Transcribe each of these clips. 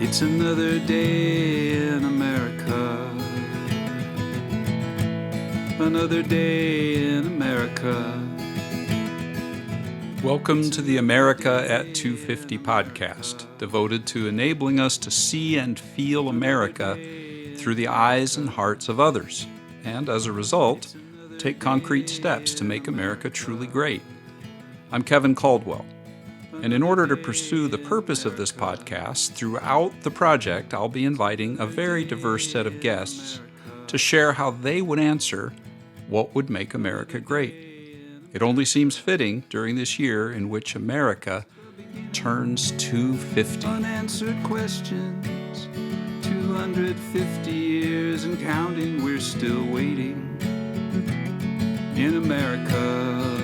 It's another day in America. Another day in America. Welcome to the America at 250 podcast, devoted to enabling us to see and feel America through the eyes and hearts of others, and as a result, take concrete steps to make America truly great. I'm Kevin Caldwell. And in order to pursue the purpose of this podcast, throughout the project, I'll be inviting a very diverse set of guests to share how they would answer what would make America great. It only seems fitting during this year in which America turns 250. Unanswered questions, 250 years and counting, we're still waiting in America.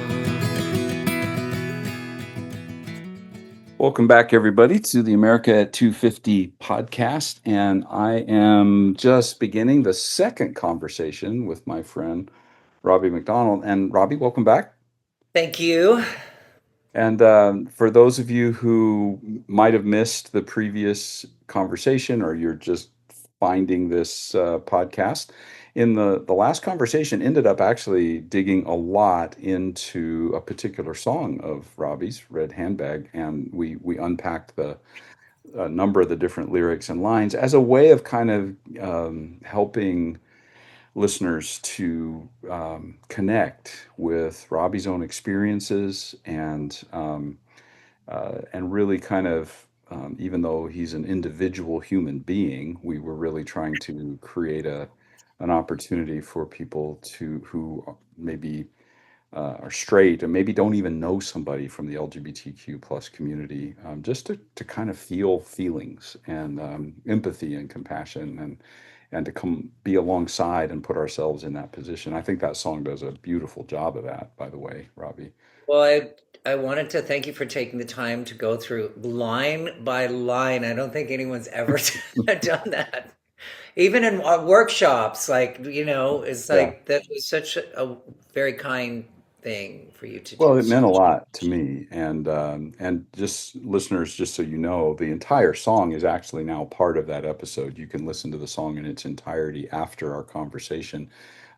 Welcome back, everybody, to the America at 250 podcast. And I am just beginning the second conversation with my friend, Robbie McDonald. And Robbie, welcome back. Thank you. And for those of you who might have missed the previous conversation, or you're just finding this podcast, in the last conversation ended up actually digging a lot into a particular song of Robbie's, Red Handbag, and we unpacked a number of the different lyrics and lines as a way of kind of helping listeners to connect with Robbie's own experiences and really kind of even though he's an individual human being, we were really trying to create an opportunity for people to who maybe are straight and maybe don't even know somebody from the LGBTQ plus community, just to kind of feel feelings and empathy and compassion and to come be alongside and put ourselves in that position. I think that song does a beautiful job of that, by the way, Robbie. Well, I wanted to thank you for taking the time to go through line by line. I don't think anyone's ever done that. Even in workshops, it's Yeah. like that was such a very kind thing for you to Well, do. it So meant a lot to me, and just listeners, just so you know, the entire song is actually now part of that episode. You can listen to the song in its entirety after our conversation.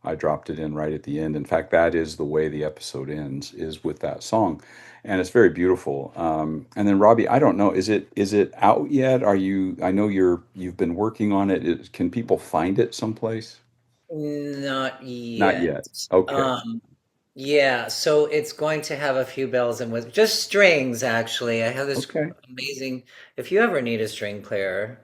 I dropped it in right at the end. In fact, that is the way the episode ends, is with that song, and it's very beautiful. And then Robbie, I don't know, is it out yet? Are you? I know you've been working on it. Can people find it someplace? not Not yet. yet. Okay. Um, yeah, so it's going to have a few bells and whistles, just strings, actually. I have this Okay. amazing, if you ever need a string player,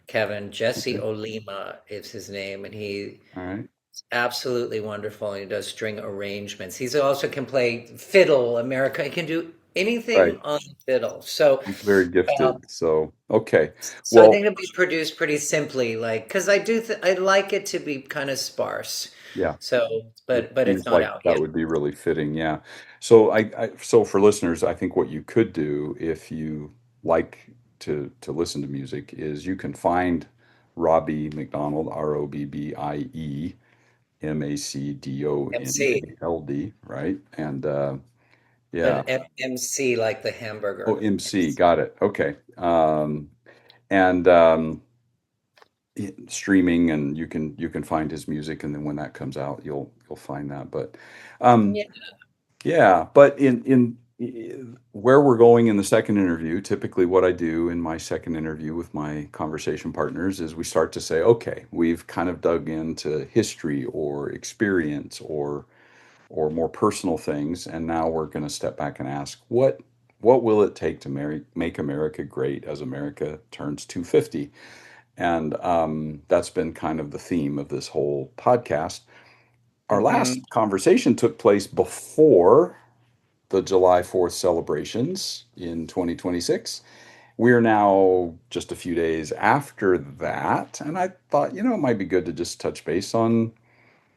Kevin, Jesse Okay. Olima is his name, and he's All right. absolutely wonderful. And he does string arrangements. He's also can play fiddle, America. He can do anything Right. on fiddle. So, He's very uh, gifted. So, okay. so I Well, think it'll be produced pretty simply, like because I like it to be kind of sparse. yeah, So, it but it's seems not like out that yet. would be really fitting. Yeah. So so for listeners, I think what you could do if you like to listen to music is you can find Robbie McDonald, MC RobbieMcDonald, right? And yeah. and MC like the Oh, hamburger. MC, got it. Okay. And streaming, and you can find his music, and then when that comes out you'll find that. But um Yeah. yeah, but where we're going in the second interview, typically what I do in my second interview with my conversation partners is we start to say, okay, we've kind of dug into history or experience or more personal things, and now we're going to step back and ask what will it take to make America great as America turns 250. And that's been kind of the theme of this whole podcast. Our last Hmm. conversation took place before the July 4th celebrations in 2026. We're now just a few days after that. And I thought, it might be good to just touch base on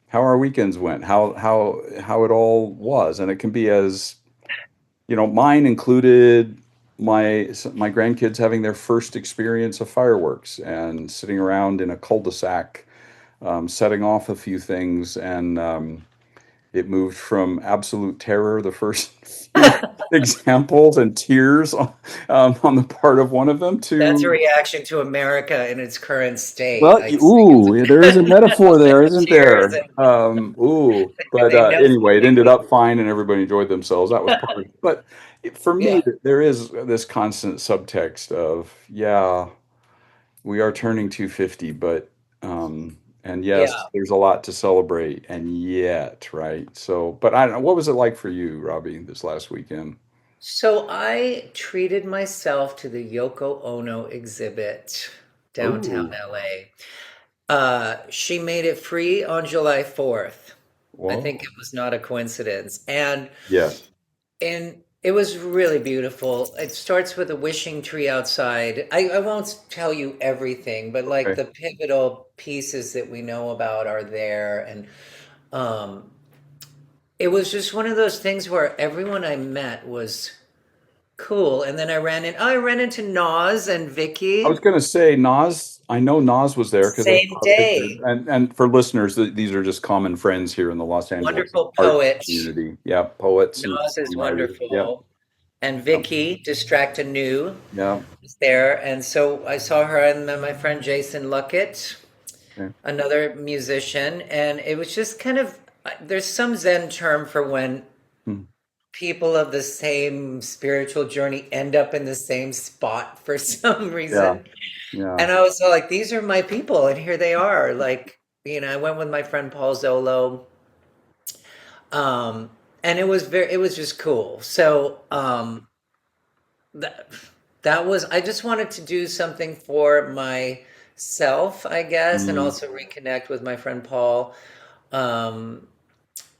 how our weekends went, how it all was. And it can be as, mine included my grandkids having their first experience of fireworks and sitting around in a cul-de-sac, setting off a few things, it moved from absolute terror, the first few examples, and tears on the part of one of them, That's a to, reaction to America in its current state. well, I think it's ooh, there is a metaphor there, isn't tears there? and Ooh, but they know anyway, it something. ended up fine, and everybody enjoyed themselves. That was part of it. But for me, Yeah, there is this constant subtext of, yeah, we are turning 250, but and yeah. yes, there's a lot to celebrate, and yet, right? So, but I don't know, what was it like for you, Robbie, this last weekend? So I treated myself to the Yoko Ono exhibit downtown Oh, LA. She made it free on July 4th. I think whoa. it was not a coincidence. Yes. And it was really beautiful. It starts with a wishing tree outside. I won't tell you everything, but like Okay. the pivotal pieces that we know about are there. And um, it was just one of those things where everyone I met was cool. And then I ran into Nas and I was Vicky going to say Nas. I know Nas was there because I same saw a picture. day. And for listeners, these are just common friends here in the Los Angeles Wonderful art poet. community. Yeah, poets and Nas is songwriters. Yeah, wonderful. And yeah, Vicky Distractanu yeah. was there. And so I saw her and then my friend Jason Luckett, Okay. another musician. And it was just kind of, there's some Zen term for when Hmm. people of the same spiritual journey end up in the same spot for some Yeah, reason. yeah. And I was like, these are my people, and here they are. Like, I went with my friend Paul Zolo, um, and it was just cool. So that that was, I just wanted to do something for myself, I guess, and Mm, also reconnect with my friend Paul. Um,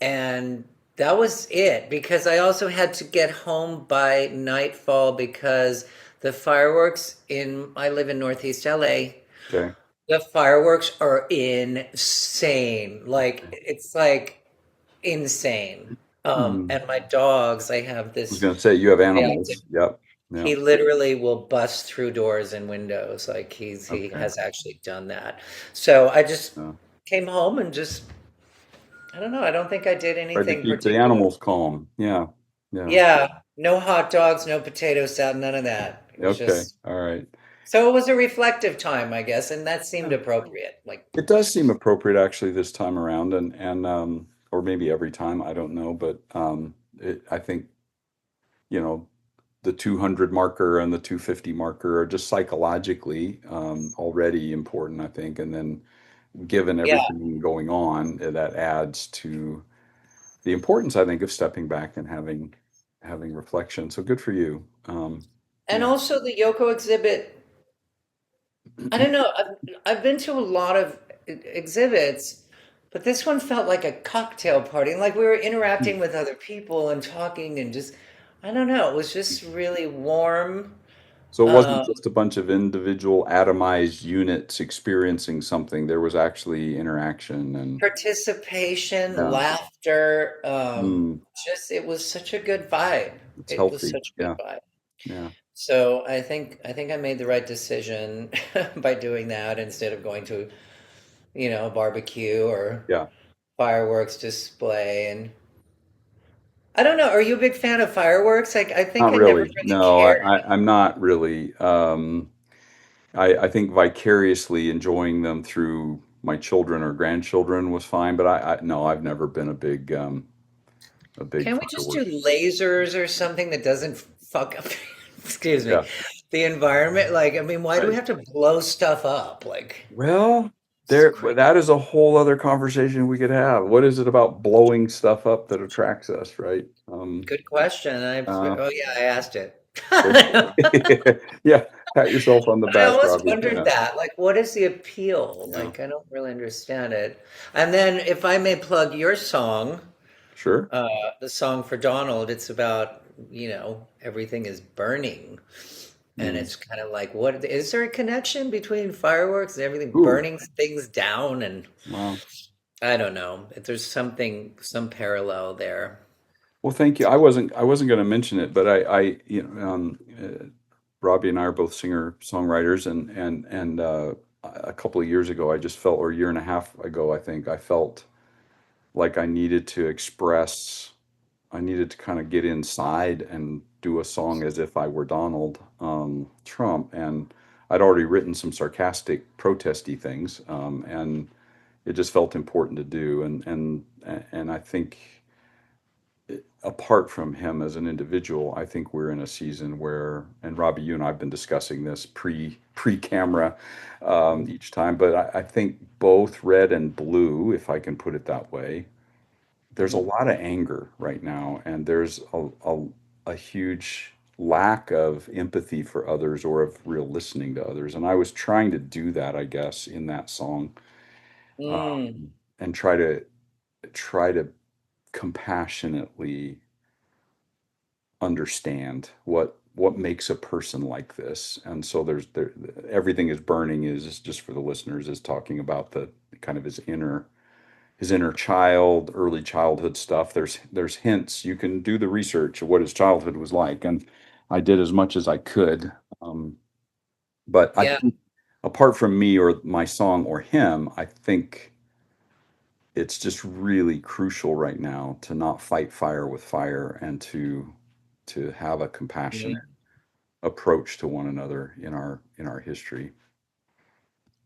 and that was it because I also had to get home by nightfall because the fireworks I live in Northeast LA. okay. The fireworks are insane. Like it's like insane. Mm. And my dogs, I have I was this going to say you have reactive. animals. Yep. Yeah. He literally will bust through doors and windows. Like he Okay. has actually done that. So I just Yeah. came home and just I don't know. I don't think I did Tried to anything keep the particular. animals calm. Yeah. Yeah. Yeah, no hot dogs, no potato salad, none of that. It was Okay. just All right. so it was a reflective time, I guess, and that seemed Yeah. appropriate. Like, It does seem appropriate actually this time around, and or maybe every time, I don't know, but I think, you know, the 200 marker and the 250 marker are just psychologically already important, I think, and then given yeah. everything going on, that adds to the importance, I think, of stepping back and having reflection. So good for you. And Yeah. also the Yoko exhibit, I don't know. I've been to a lot of exhibits, but this one felt like a cocktail party. Like we were interacting with other people and talking and just, I don't know. It was just really warm. So it wasn't Um, just a bunch of individual atomized units experiencing something. There was actually interaction and, Participation, yeah, laughter, mm, just it was such a good vibe. it's It was healthy. such a good Yeah, vibe. yeah, So I think I made the right decision by doing that instead of going to, a barbecue or yeah. fireworks display. And I don't know, are you a big fan of fireworks? Like I think Not I never really. really No, cared. I'm not really. I think vicariously enjoying them through my children or grandchildren was fine, but no, I've never been a big Can we just do firework. lasers or something that doesn't fuck up, excuse me, Yeah, the environment? Like, I mean, why do we right. have to blow stuff up? Like, Well, it's well, crazy. that is a whole other conversation we could have. What is it about blowing stuff up that attracts us, right? Good question. Uh, Oh yeah, I asked it. yeah, pat yourself on the I back, always Robbie. wondered Yeah, that. Like, what is the appeal? yeah, Like, I don't really understand it. And then, if I may plug your song, sure. uh, the song for Donald, it's about, everything is burning. And Mm. it's kind of like, what is there a connection between fireworks and everything Ooh, burning things down? And wow. I don't know if there's some parallel there. Well, thank you. I wasn't going to mention it, but Robbie and I are both singer songwriters, and a couple of years ago, I just felt, or a year and a half ago, I think, I felt like I needed to kind of get inside and do a song as if I were Donald Trump. And I'd already written some sarcastic, protesty things, and it just felt important to do. And I think, apart from him as an individual, I think we're in a season where, and Robbie, you and I have been discussing this pre camera each time, but I think both red and blue, if I can put it that way, there's a Mhm. lot of anger right now, and there's a huge lack of empathy for others or of real listening to others. And I was trying to do that, I guess, in that song, Mm, and try to compassionately understand what makes a person like this. And so everything is burning is just for the listeners is talking about the kind of his inner child, early childhood stuff. There's hints. You can do the research of what his childhood was like, and I did as much as I could. Um, but I yeah, think, apart from me or my song or him, I think it's just really crucial right now to not fight fire with fire, and to have a compassionate mhm. approach to one another in our history.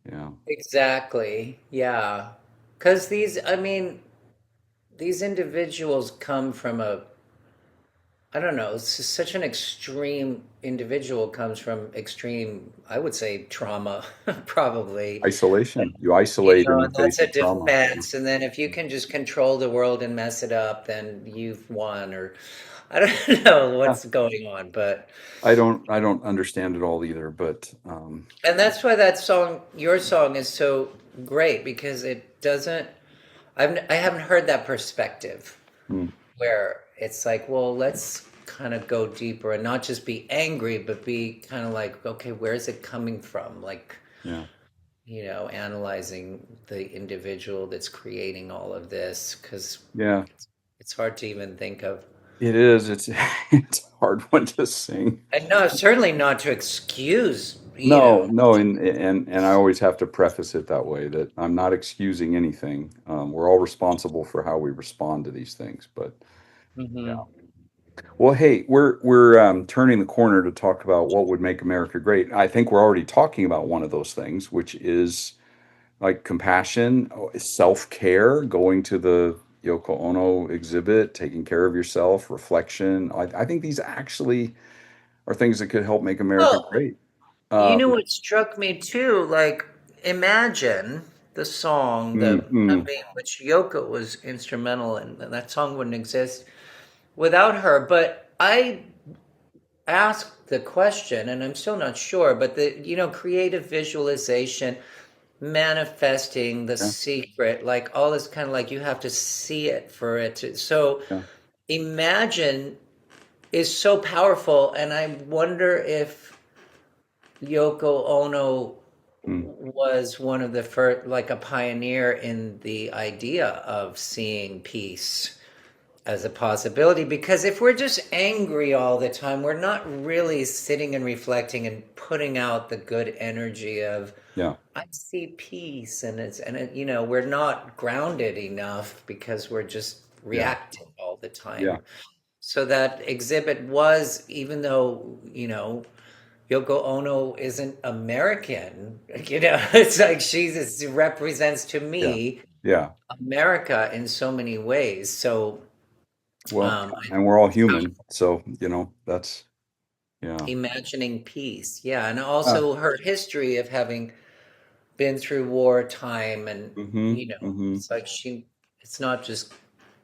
Yeah. Exactly. Yeah. Because I mean, these individuals come from I don't know, such an extreme individual comes from extreme, I would say, trauma, probably. Isolation. You You isolate in know, the and that's face a of trauma. defense. And then if you can just control the world and mess it up, then you've won. Or I don't know Yeah. what's going on, but I don't understand it all either, but and that's why that song, your song, is so great because it doesn't. I haven't heard that perspective mm, where it's like, well, let's kind of go deeper and not just be angry, but be kind of like, okay, where is it coming from? Like, yeah. analyzing the individual that's creating all of this because Yeah. it's hard to even think of. It is. It's it's a hard one to sing. And no, certainly not to excuse, No, no, and I always have to preface it that way, that I'm not excusing anything. We're all responsible for how we respond to these things, but yeah. Mhm. Well, hey, we're turning the corner to talk about what would make America great. I think we're already talking about one of those things, which is like compassion, self-care, going to the Yoko Ono exhibit, taking care of yourself, reflection. I think these actually are things that could help make America Well, great. you know Um, what struck me too? Like, imagine the song, the I mm, mean, which Yoko was instrumental in, and that song wouldn't exist without her. But I asked the question, and I'm still not sure, but the creative visualization, manifesting the yeah, secret, like all this kind of like you have to see it for it to. So yeah, imagine is so powerful, and I wonder if Yoko Ono mm, was one of the first, like a pioneer in the idea of seeing peace as a possibility. Because if we're just angry all the time, we're not really sitting and reflecting and putting out the good energy of, yeah, I see peace, and we're not grounded enough because we're just yeah, reacting all the yeah, time. So that exhibit was, even though, Yoko Ono isn't American. It's like it represents to yeah, me yeah. America in so many ways. So, Well, um, and we're all human, so that's yeah. imagining peace, yeah, and Uh, also her history of having been through wartime, and mm-hmm, mm-hmm, it's like it's not just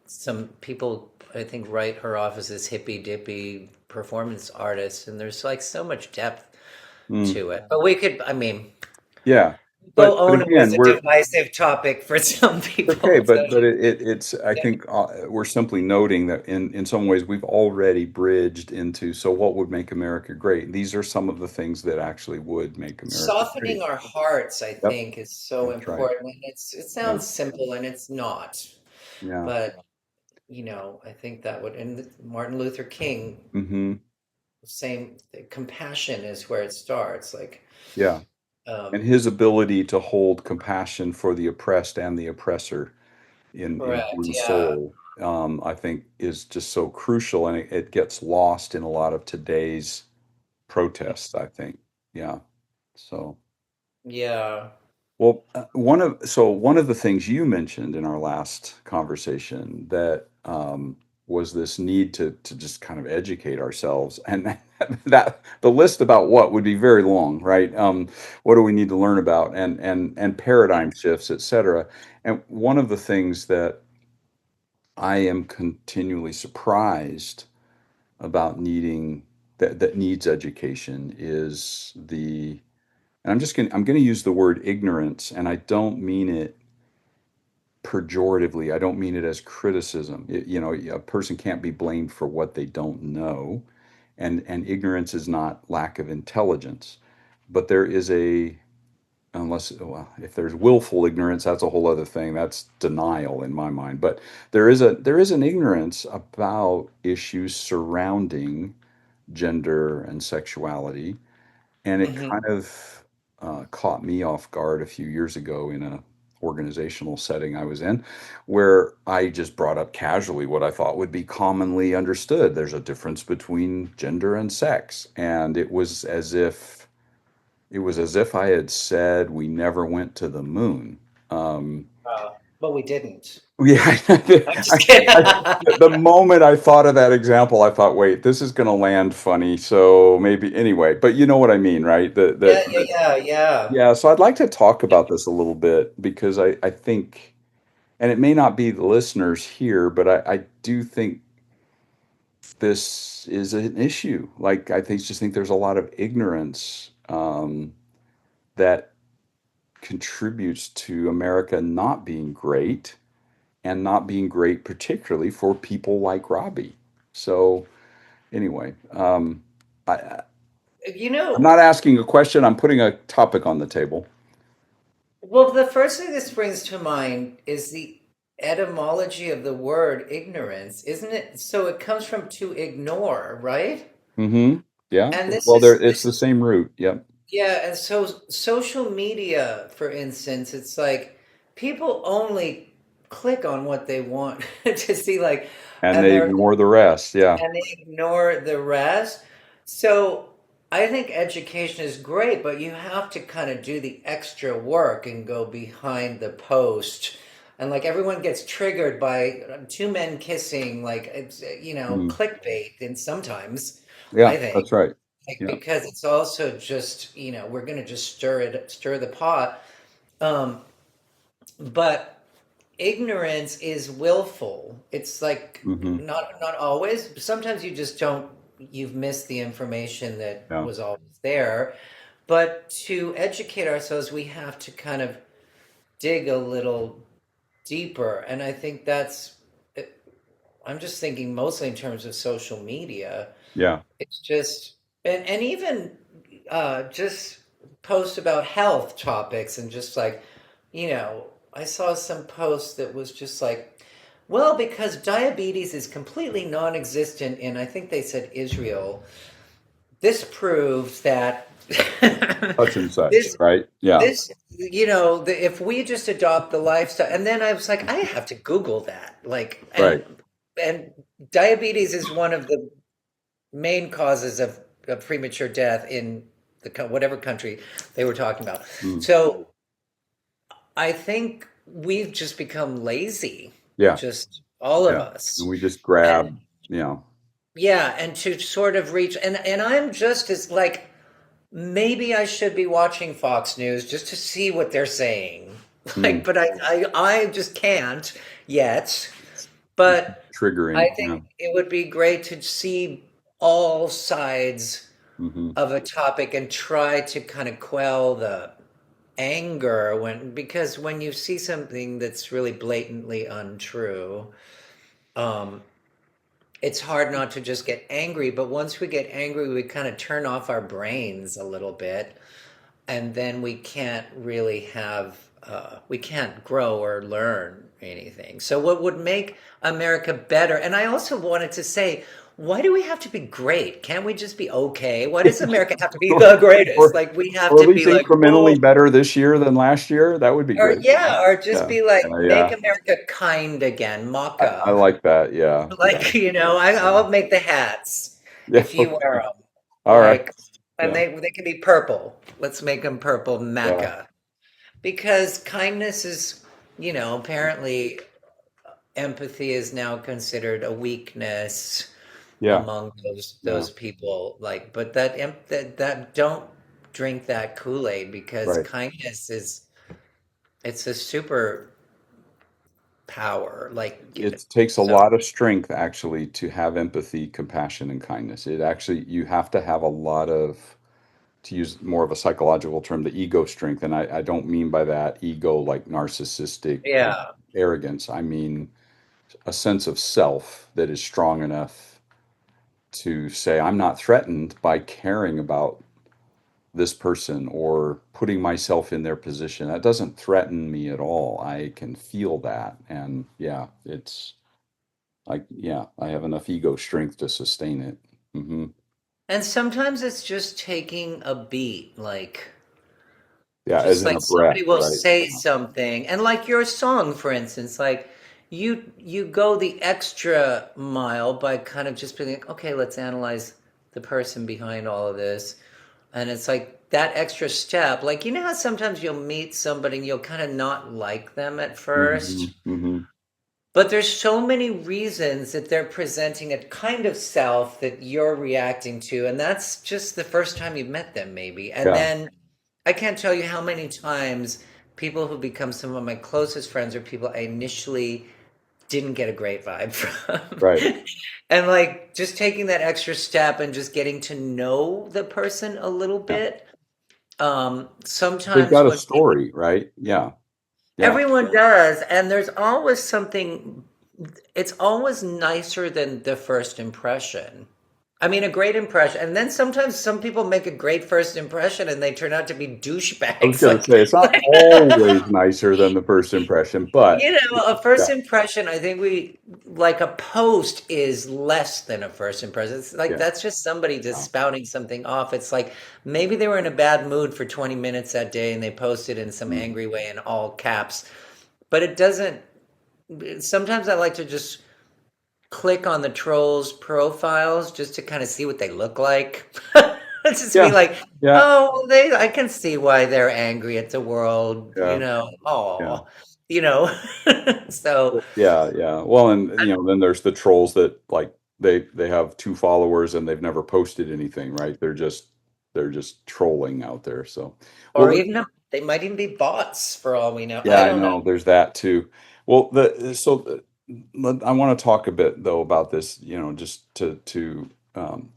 some people. I think write her off as this hippy dippy performance artist, and there's like so much depth mm, to it. But we could, I mean, yeah. Go But Ono is again, a we're divisive topic for some okay, people. So, but it's I think we're simply noting that in some ways we've already bridged into, so what would make America great? These are some of the things that actually would make America softening great. our hearts, I Yep, think, is so that's right. important. And it Yeah, sounds simple, and it's not. yeah. But I think that would. And Martin Luther King, Mm-hmm. same. Compassion is where it starts. Like, Yeah. And um, his ability to hold compassion for the oppressed and the oppressor. in Correct. one Yeah. soul, I think is just so crucial, and it gets lost in a lot of today's protests, I think. Yeah. So, Yeah. well, one of the things you mentioned in our last conversation that was this need to just kind of educate ourselves, and that the list about what would be very long, right? What do we need to learn about, and paradigm shifts, et cetera. And one of the things that I am continually surprised about needing that needs education is the and I'm going to use the word ignorance, and I don't mean it pejoratively. I don't mean it as criticism. A person can't be blamed for what they don't know, and ignorance is not lack of intelligence, but there is a unless well, if there's willful ignorance, that's a whole other thing. That's denial in my mind. But there is an ignorance about issues surrounding gender and sexuality, and it Hmm. kind of caught me off guard a few years ago in a organizational setting I was in, where I just brought up casually what I thought would be commonly understood. There's a difference between gender and sex, and it was as if I had said we never went to the moon. Um, But we didn't. yeah, I'm just kidding. the moment I thought of that example, I thought, wait, this is going to land funny. So maybe anyway, but you know what I mean, right? Yeah, yeah, yeah, yeah. Yeah. So I'd like to talk about this a little bit because I think, and it may not be the listeners here, but I do think this is an issue. Like just think there's a lot of ignorance that contributes to America not being great and not being great, particularly for people like Robbie. So, anyway, You I'm know, not asking a question, I'm putting a topic on the table. well, the first thing that springs to mind is the etymology of the word ignorance, isn't it? So it comes from to ignore, right? Mm-hmm. Yeah. And Well, it's the same root. Yep. yeah, and so social media, for instance, it's like people only click on what they want to see, like, And and they they're ignore the rest. Yeah. and they ignore the rest. So I think education is great, but you have to kind of do the extra work and go behind the post. And like everyone gets triggered by two men kissing, like it's Mhm. clickbait, and sometimes Yeah, I think that's right. like Yeah. because it's also just we're gonna just stir the pot. Um, but ignorance is willful. It's like Hmm. not always. Sometimes you just don't. You've missed the information that Yeah. was always there. But to educate ourselves, we have to kind of dig a little deeper. And I think that's. I'm just thinking mostly in terms of social media. Yeah. It's just and even just posts about health topics and just like I saw some post that was just like, well, because diabetes is completely non-existent in, I think they said, Israel, this proves that Such and such. this Right. Yeah. this if we just adopt the lifestyle. And then I was like, I have to Google that, like, Right. and diabetes is one of the main causes of premature death in whatever country they were talking about. Mm. So I think we've just become lazy, Yeah. just all of Yeah. And us. we just And grab, yeah. yeah, and to sort of reach and I'm just as like maybe I should be watching Fox News just to see what they're saying. Like, Mm. but I just can't yet. But I Triggering. Yeah. think it would be great to see all sides Hmm. of a topic and try to kind of quell the anger because when you see something that's really blatantly untrue, um, it's hard not to just get angry. But once we get angry, we kind of turn off our brains a little bit, and then we can't really have we can't grow or learn anything. So what would make America better? And I also wanted to say, why do we have to be great? Can't we just be okay? Why does America have to be the greatest? or Like we have or at to least be like, oh, incrementally better this year than last year. That would be or great. yeah, or just Yeah, be like, yeah, make yeah. America kind again, I Maka. like that. Yeah, yeah, Like, I'll make the hats yeah. if you wear them. All right. Like, and Yeah, they can be purple. Let's make them purple yeah, Mecca. Because kindness is, apparently empathy is now considered a weakness yeah. among those Yeah. those people. Like, but that don't drink that Kool-Aid because Right. kindness is it's a super power. It takes a So lot of strength actually to have empathy, compassion, and kindness. It actually, you have to have a lot of, to use more of a psychological term, the ego strength. And I don't mean by that ego like narcissistic yeah. arrogance. I mean a sense of self that is strong enough to say, I'm not threatened by caring about this person or putting myself in their position. That doesn't threaten me at all. I can feel that. And yeah, I have enough ego strength to sustain it. Hmm. And sometimes it's just taking a beat, Yeah, as just in like a breath, somebody will right? say something, and like your song, for instance, like you go the extra mile by kind of just being like, okay, let's analyze the person behind all of this. And it's like that extra step. Like, how sometimes you'll meet somebody and you'll kind of not like them at Hmm. first, Hmm. but there's so many reasons that they're presenting a kind of self that you're reacting to. And that's just the first time you've met them, maybe. And Yeah, then I can't tell you how many times people who become some of my closest friends are people I initially didn't get a great vibe from. right. And like just taking that extra step and just getting to know the person a little Yeah. bit. They've Sometimes got a when people, story, right? Yeah. Yeah. everyone does, and there's always something, it's always nicer than the first impression. I mean, a great impression. And then sometimes some people make a great first impression and they turn out to be I was douchebags. going to say it's not always nicer than the first impression, but A yeah, first impression, I think like a post is less than a first impression. It's like yeah, that's just somebody yeah. just spouting something off. It's like maybe they were in a bad mood for 20 minutes that day and they posted in some Mm. angry way in all caps. But it doesn't, sometimes I like to just click on the trolls' profiles just to kind of see what they look like. Just be Yeah, like, yeah, oh, I can see why they're angry at the world, yeah, yeah. Oh, you know. So, Yeah, yeah. Well, and then there's the trolls that like they have two followers and they've never posted anything, right? They're just trolling out there. So, well, or even they might even be bots for all we know. yeah, I I don't know. know. There's that too. Well, I want to talk a bit though about this, just to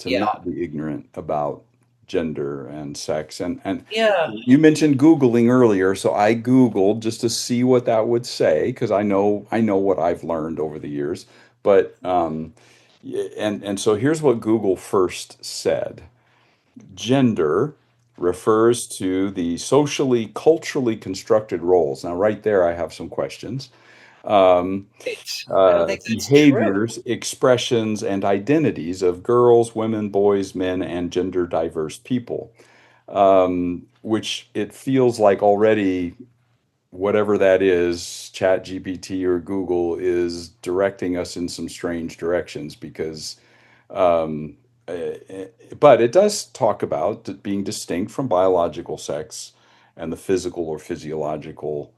Yeah. not be ignorant about gender and sex. And Yeah. you mentioned Googling earlier, so I Googled just to see what that would say because I know what I've learned over the years. But and so here's what Google first said. Gender refers to the socially, culturally constructed roles. Now, right there, I have some questions. Um, I don't think that's true. Behaviors, expressions, and identities of girls, women, boys, men, and gender diverse people, which it feels like already whatever that is, Chat GPT or Google, is directing us in some strange directions because um, but it does talk about being distinct from biological sex and the physical or physiological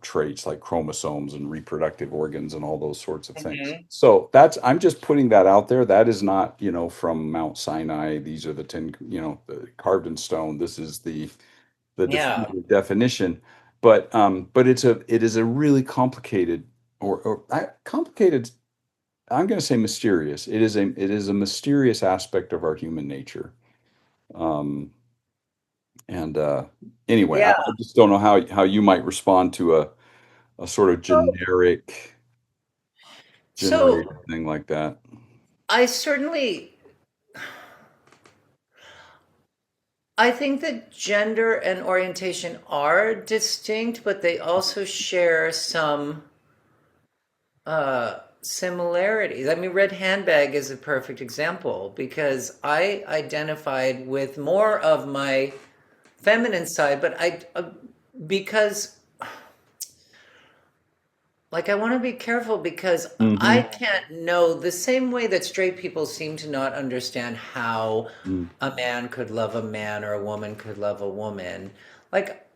traits like chromosomes and reproductive organs and all those sorts of things. Hmm. So I'm just putting that out there. That is not, from Mount Sinai. These are the 10, carved in stone. This is the Yeah. definitive definition. But it is a really complicated complicated. I'm going to say mysterious. It is a mysterious aspect of our human nature. Um, and anyway, I Yeah. just don't know how you might respond to a sort of generic So generated thing like that. I certainly I think that gender and orientation are distinct, but they also share some similarities. I mean, Red Handbag is a perfect example because I identified with more of my feminine side, but because like I want to be careful because I Hmm. can't know the same way that straight people seem to not understand how Mm. a man could love a man or a woman could love a woman. Like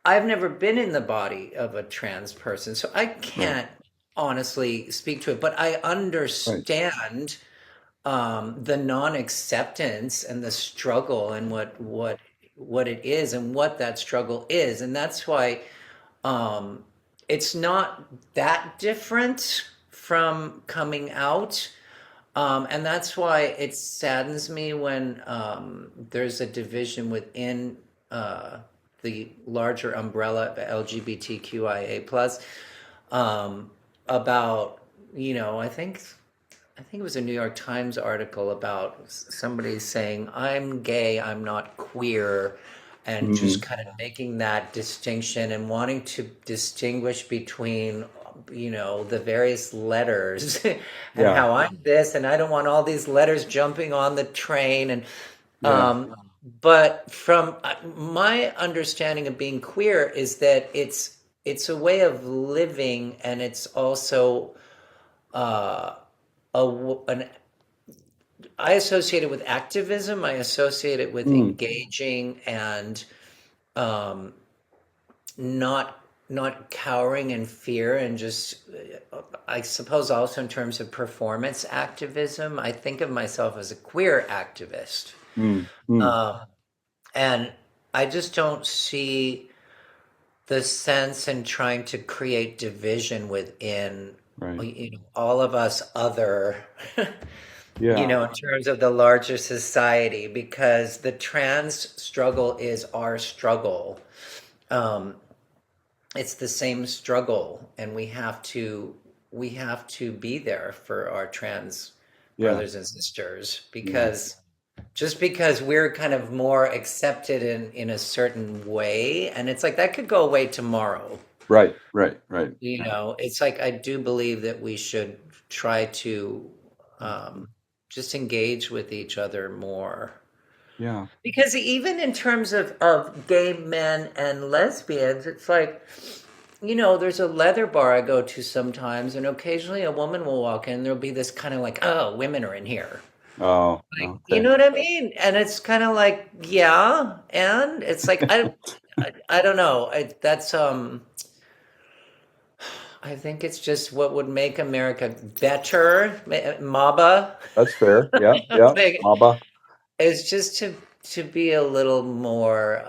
I've never been in the body of a trans person, so I Right, can't honestly speak to it, but I right. understand the non-acceptance and the struggle and what it is and what that struggle is, and that's why um, it's not that different from coming out. And that's why it saddens me when there's a division within the larger umbrella of LGBTQIA plus um, about, I think it was a New York Times article about somebody saying, I'm gay, I'm not queer, and just Mm. kind of making that distinction and wanting to distinguish between, the various letters and Yeah, how I'm this, and I don't want all these letters jumping on the train. And, yeah. but from my understanding of being queer is that it's a way of living, and it's also uh, an I associate it with activism. I associate it with Mm. engaging and um, not cowering in fear, and just I suppose also in terms of performance activism. I think of myself as a queer activist, Mm. Mm. um, and I just don't see the sense in trying to create division within Right. all of us other Yeah. in terms of the larger society, because the trans struggle is our struggle. Um, it's the same struggle, and we have to be there for our trans Yeah. brothers and sisters, Yeah. because just because we're kind of more accepted in a certain way, and it's like that could go away tomorrow. Right. Right. Right. It's like I do believe that we should try to um, just engage with each other more. Yeah. Because even in terms of gay men and lesbians, it's like, there's a leather bar I go to sometimes, and occasionally a woman will walk in, there'll be this kind of like, oh, women are in here. Oh, Like, you okay. know what I mean? And it's kind of like, yeah, and it's like, I don't know. I think it's just what would make America better, MABA. That's fair. Yeah. Yeah. Like, Maba. is just to be a little more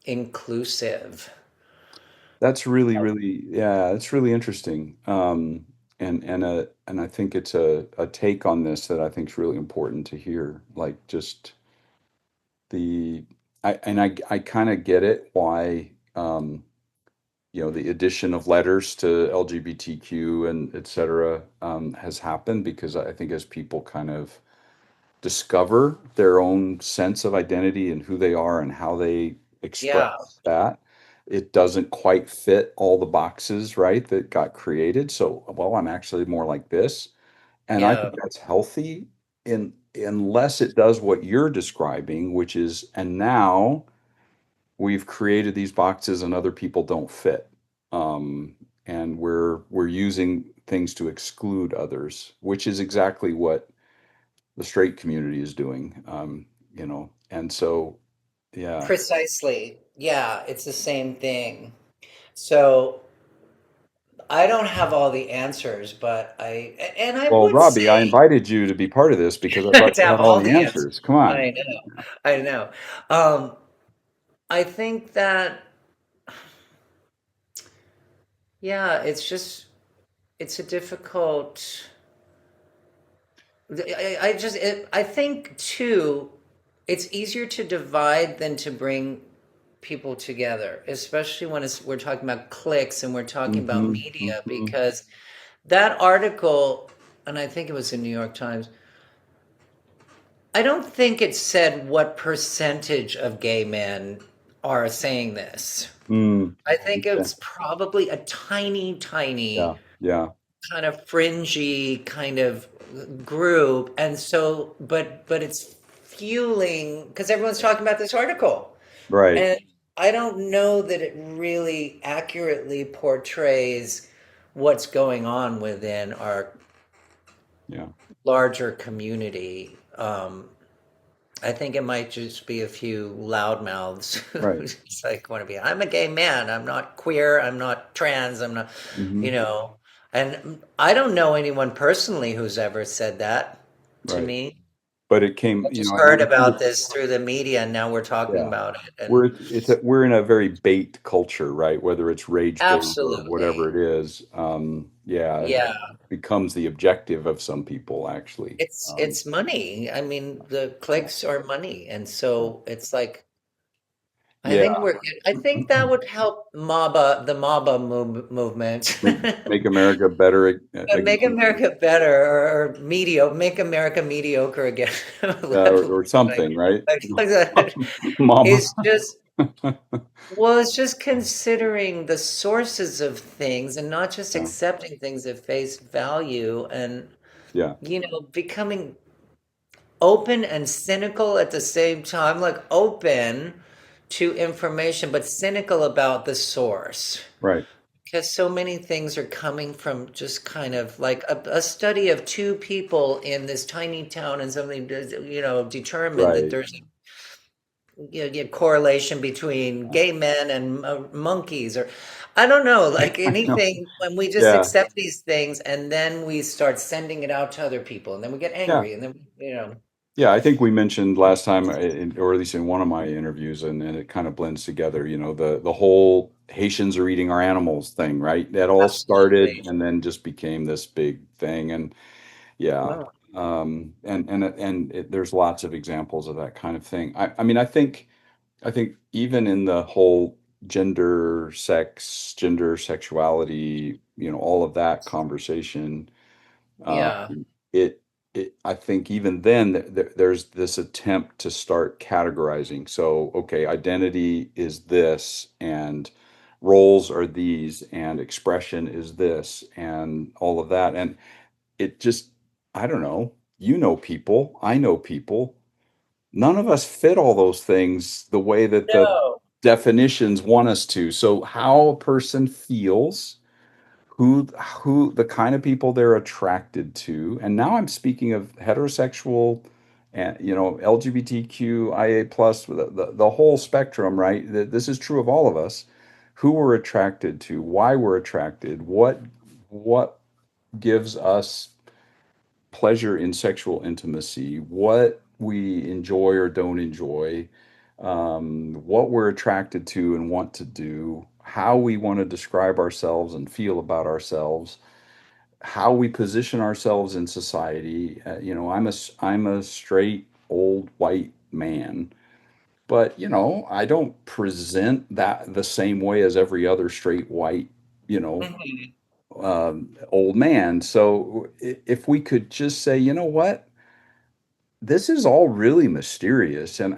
inclusive. That's really, really, yeah, it's really interesting. And I think it's a take on this that I think is really important to hear. Like just the I kind of get it why the addition of letters to LGBTQ and et cetera has happened because I think as people kind of discover their own sense of identity and who they are and how they Yeah, express that, it doesn't quite fit all the boxes, right, that got created. So, well, I'm actually more like this. And I yeah, think that's healthy unless it does what you're describing, which is, and now we've created these boxes and other people don't fit. And we're using things to exclude others, which is exactly what the straight community is doing. And so yeah. precisely. Yeah, it's the same thing. So I don't have all the answers, but I Well, would Robbie, I say invited you to be part of this because I thought to you have had all all the the answers. answers. Come on. I know, I know. Um, I think that, yeah, it's a difficult. I think too, it's easier to divide than to bring people together, especially when we're talking about clicks and we're talking about Hmm. media, Hmm. because that article, and I think it was in New York Times, I don't think it said what percentage of gay men are saying this. Mm. I think Okay. it's probably a tiny, Yeah. tiny Yeah. kind of fringy kind of group, and so but it's fueling because everyone's talking about this article, Right. and I don't know that it really accurately portrays what's going on within our Yeah. larger community. I think it might just be a few loudmouths Right. who just like want to be, I'm a gay man, I'm not queer, I'm not trans, I'm not, you Hmm. know. And I don't know anyone personally who's ever said that to Right. me. But it came, I just and heard I think about this through the media and now we're talking yeah, about it. And we're in a very bait culture, right? Whether it's rage bait or whatever absolutely. it is, yeah, it Yeah. becomes the objective of some people, actually. It's money. I mean, the clicks are money. And so it's like Yeah, I think that would help MABA, the MABA movement. make make America better But make again, America better or mediocre, make America mediocre again. or something, right? Like that. Mama. It's just, well, it's just considering the sources of things and not just Yeah, accepting things at face value and, yeah, becoming open and cynical at the same time, like open to information, but cynical about the source. right, Because so many things are coming from just kind of like a study of two people in this tiny town, and something does, determined that right. there's a correlation between gay men and monkeys, or I don't know, like I know. anything. When we just Yeah, accept these things, and then we start sending it out to other people, and then we get yeah. angry, and then Yeah, I think we mentioned last time, or at least in one of my interviews, and it kind of blends together. The whole Haitians are eating our animals thing, right? That all started absolutely. and then just became this big thing, and yeah, Wow. there's lots of examples of that kind of thing. I mean, I think even in the whole gender, sexuality, all of that conversation. Um, Yeah. it, I think even then there's this attempt to start categorizing. So, okay, identity is this, and roles are these, and expression is this, and all of that. And it just, I don't know. You know people, I know people. None of us fit all those things the way that the No. definitions want us to. So, how a person feels, who the kind of people they're attracted to, and now I'm speaking of heterosexual and LGBTQ plus, the whole spectrum, right? This is true of all of us. Who we're attracted to, why we're attracted, what gives us pleasure in sexual intimacy, what we enjoy or don't enjoy, what we're attracted to and want to do, how we want to describe ourselves and feel about ourselves, how we position ourselves in society. I'm a straight old white man, but I don't present that the same way as every other straight white, you know, Mhm. old man. So if we could just say, you know what, this is all really mysterious, and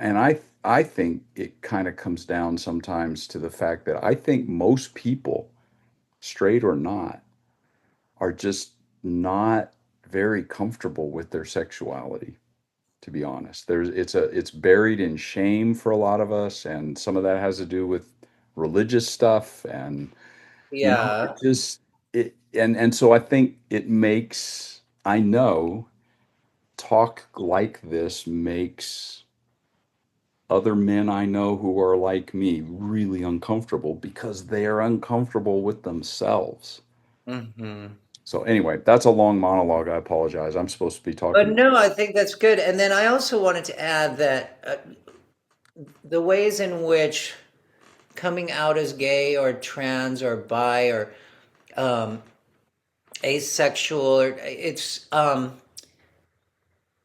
I think it kind of comes down sometimes to the fact that I think most people, straight or not, are just not very comfortable with their sexuality, to be honest. It's buried in shame for a lot of us, and some of that has to do with religious stuff, and Yeah. it just it and so I think it makes, I know, talk like this makes other men I know who are like me really uncomfortable because they are uncomfortable with themselves. Hmm. So anyway, that's a long monologue. I apologize. I'm supposed to be But talking. no, I think that's good. And then I also wanted to add that the ways in which coming out as gay or trans or bi or um, asexual, or it's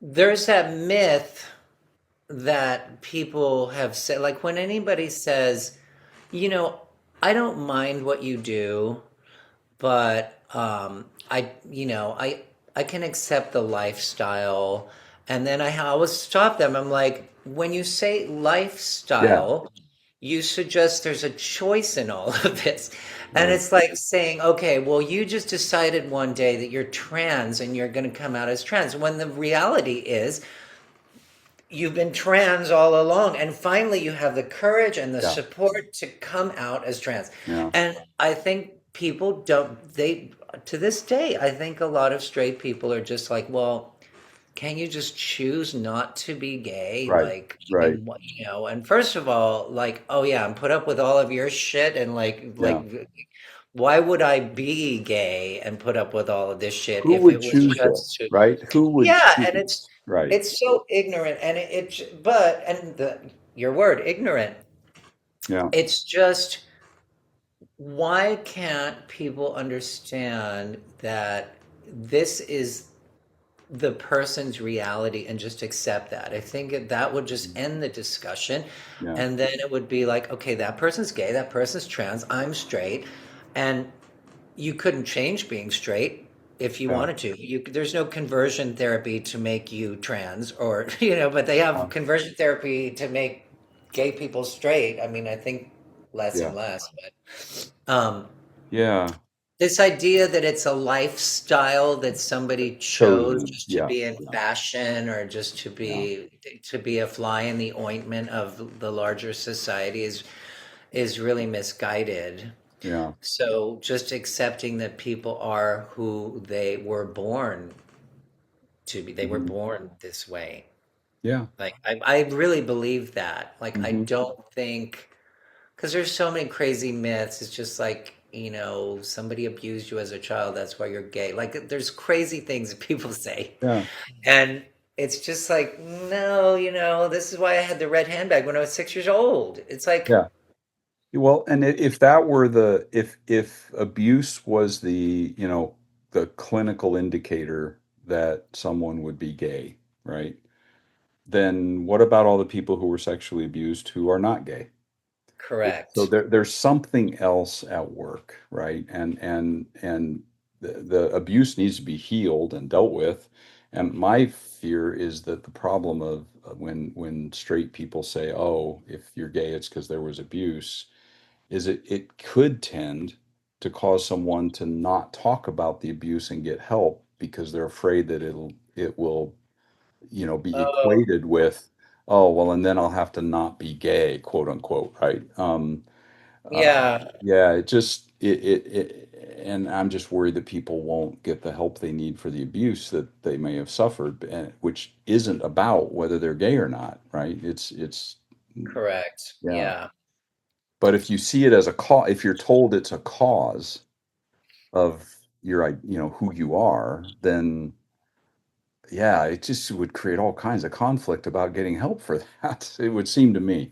there's that myth that people have said, like when anybody says, you know, I don't mind what you do, but I can accept the lifestyle. And then I always stop them. I'm like, when you say Yeah, lifestyle, you suggest there's a choice in all of this. And Right. it's like saying, okay, well, you just decided one day that you're trans and you're going to come out as trans, when the reality is you've been trans all along. And finally, you have the courage and the Yeah. support to come out as trans. Yeah. And I think people don't, to this day, I think a lot of straight people are just like, well, can you just choose not to be gay? Right. Like, I Right. mean, what, and first of all, like, oh yeah, and put up with all of your shit and Yeah. why would I be gay and put up with all of this shit Who if would it was choose it? just to, Right? Who would yeah, and choose? Right. it's so ignorant and but, and your word, ignorant, Yeah. it's just, why can't people understand that this is the person's reality and just accept that? I think that would just end the discussion. Yeah. And then it would be like, okay, that person's gay, that person's trans, I'm straight. And you couldn't change being straight if you Yeah. wanted to. There's no conversion therapy to make you trans or, but they have Uh, conversion therapy to make gay people straight. I mean, I think less yeah. and less, but Yeah. this idea that it's a lifestyle that somebody chose Chosen. just to Yeah. be in Yeah. fashion or just Yeah. to be a fly in the ointment of the larger society is really misguided. Yeah. So just accepting that people are who they were born to be, they were Hmm. born this way. Yeah. Like I really believe that. Like I Hmm. don't think, because there's so many crazy myths. It's just like, somebody abused you as a child, that's why you're gay. Like there's crazy things that people say. Yeah. And it's just like, no, this is why I had the red handbag when I was 6 years old. It's like, Yeah. Well, and if that were if abuse was the clinical indicator that someone would be gay, right? Then what about all the people who were sexually abused who are not gay? So correct. there's something else at work, right? And the abuse needs to be healed and dealt with. And my fear is that the problem of when straight people say, "Oh, if you're gay, it's because there was abuse," is it could tend to cause someone to not talk about the abuse and get help because they're afraid that it will be Oh, equated with, oh, well, and then I'll have to not be gay, quote unquote, right? yeah. Yeah, and I'm just worried that people won't get the help they need for the abuse that they may have suffered, which isn't about whether they're gay or not, right? It's Correct. yeah. Yeah. But if you see it as a cause, if you're told it's a cause of who you are, then yeah, it just would create all kinds of conflict about getting help for that. It would seem to me.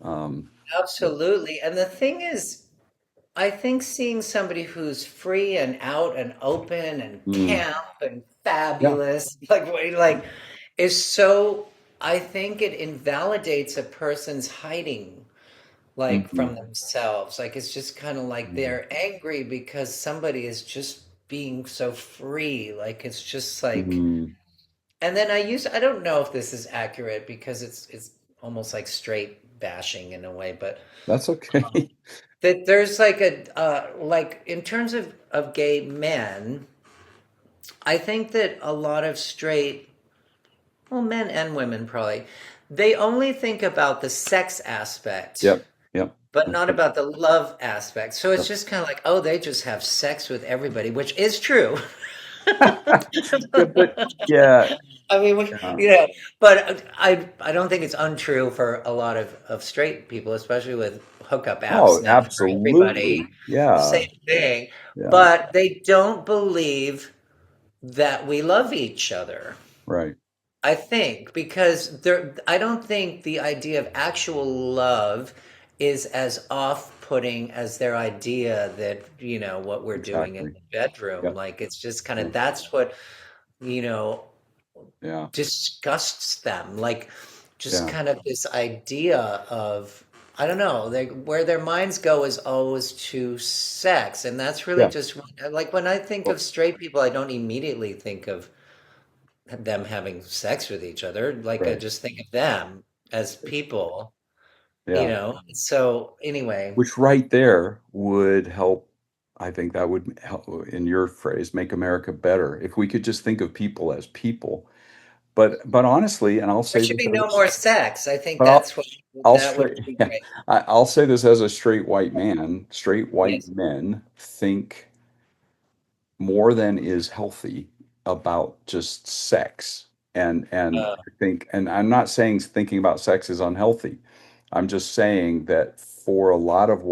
Um, Absolutely. And the thing is, I think seeing somebody who's free and out and open and mm, camp and yeah, fabulous, like is so, I think it invalidates a person's hiding like mhm, from themselves. Like it's just kind of like mm, they're angry because somebody is just being so free. Like it's just like, mhm. and then I don't know if this is accurate because it's almost like straight bashing in a way, but That's okay. that there's like like in terms of gay men, I think that a lot of straight, well, men and women probably, they only think about the sex aspect, Yep, yep. but That's not right. about the love aspect. So it's Yep. just kind of like, oh, they just have sex with everybody, which is true. Yeah, but yeah, I mean, yeah. but I don't think it's untrue for a lot of straight people, especially with hookup apps Oh, now for everybody. absolutely. Yeah, Same thing, yeah. but they don't believe that we love each other. Right. I think because I don't think the idea of actual love is as off-putting as their idea that, what we're doing in Exactly. the bedroom. Yep. Like it's just kind Yeah. of, that's what, you know, Yeah. disgusts them. Like just Yeah. kind of this idea of, I don't know, where their minds go is always to sex. And that's really Yeah. just like when I think Well, of straight people, I don't immediately think of them having sex with each other. Like I right. just think of them as people. Yeah. So anyway, Which right there would help. I think that would help, in your phrase, make America better if we could just think of people as people. But honestly, and I'll there say should this be no as, more sex. I think but I'll that's what I'll that would straight be yeah, great. I'll say this as a straight white man. Straight white Yes. men think more than is healthy about just sex. And Uh, I think, and I'm not saying thinking about sex is unhealthy. I'm just saying that for a lot of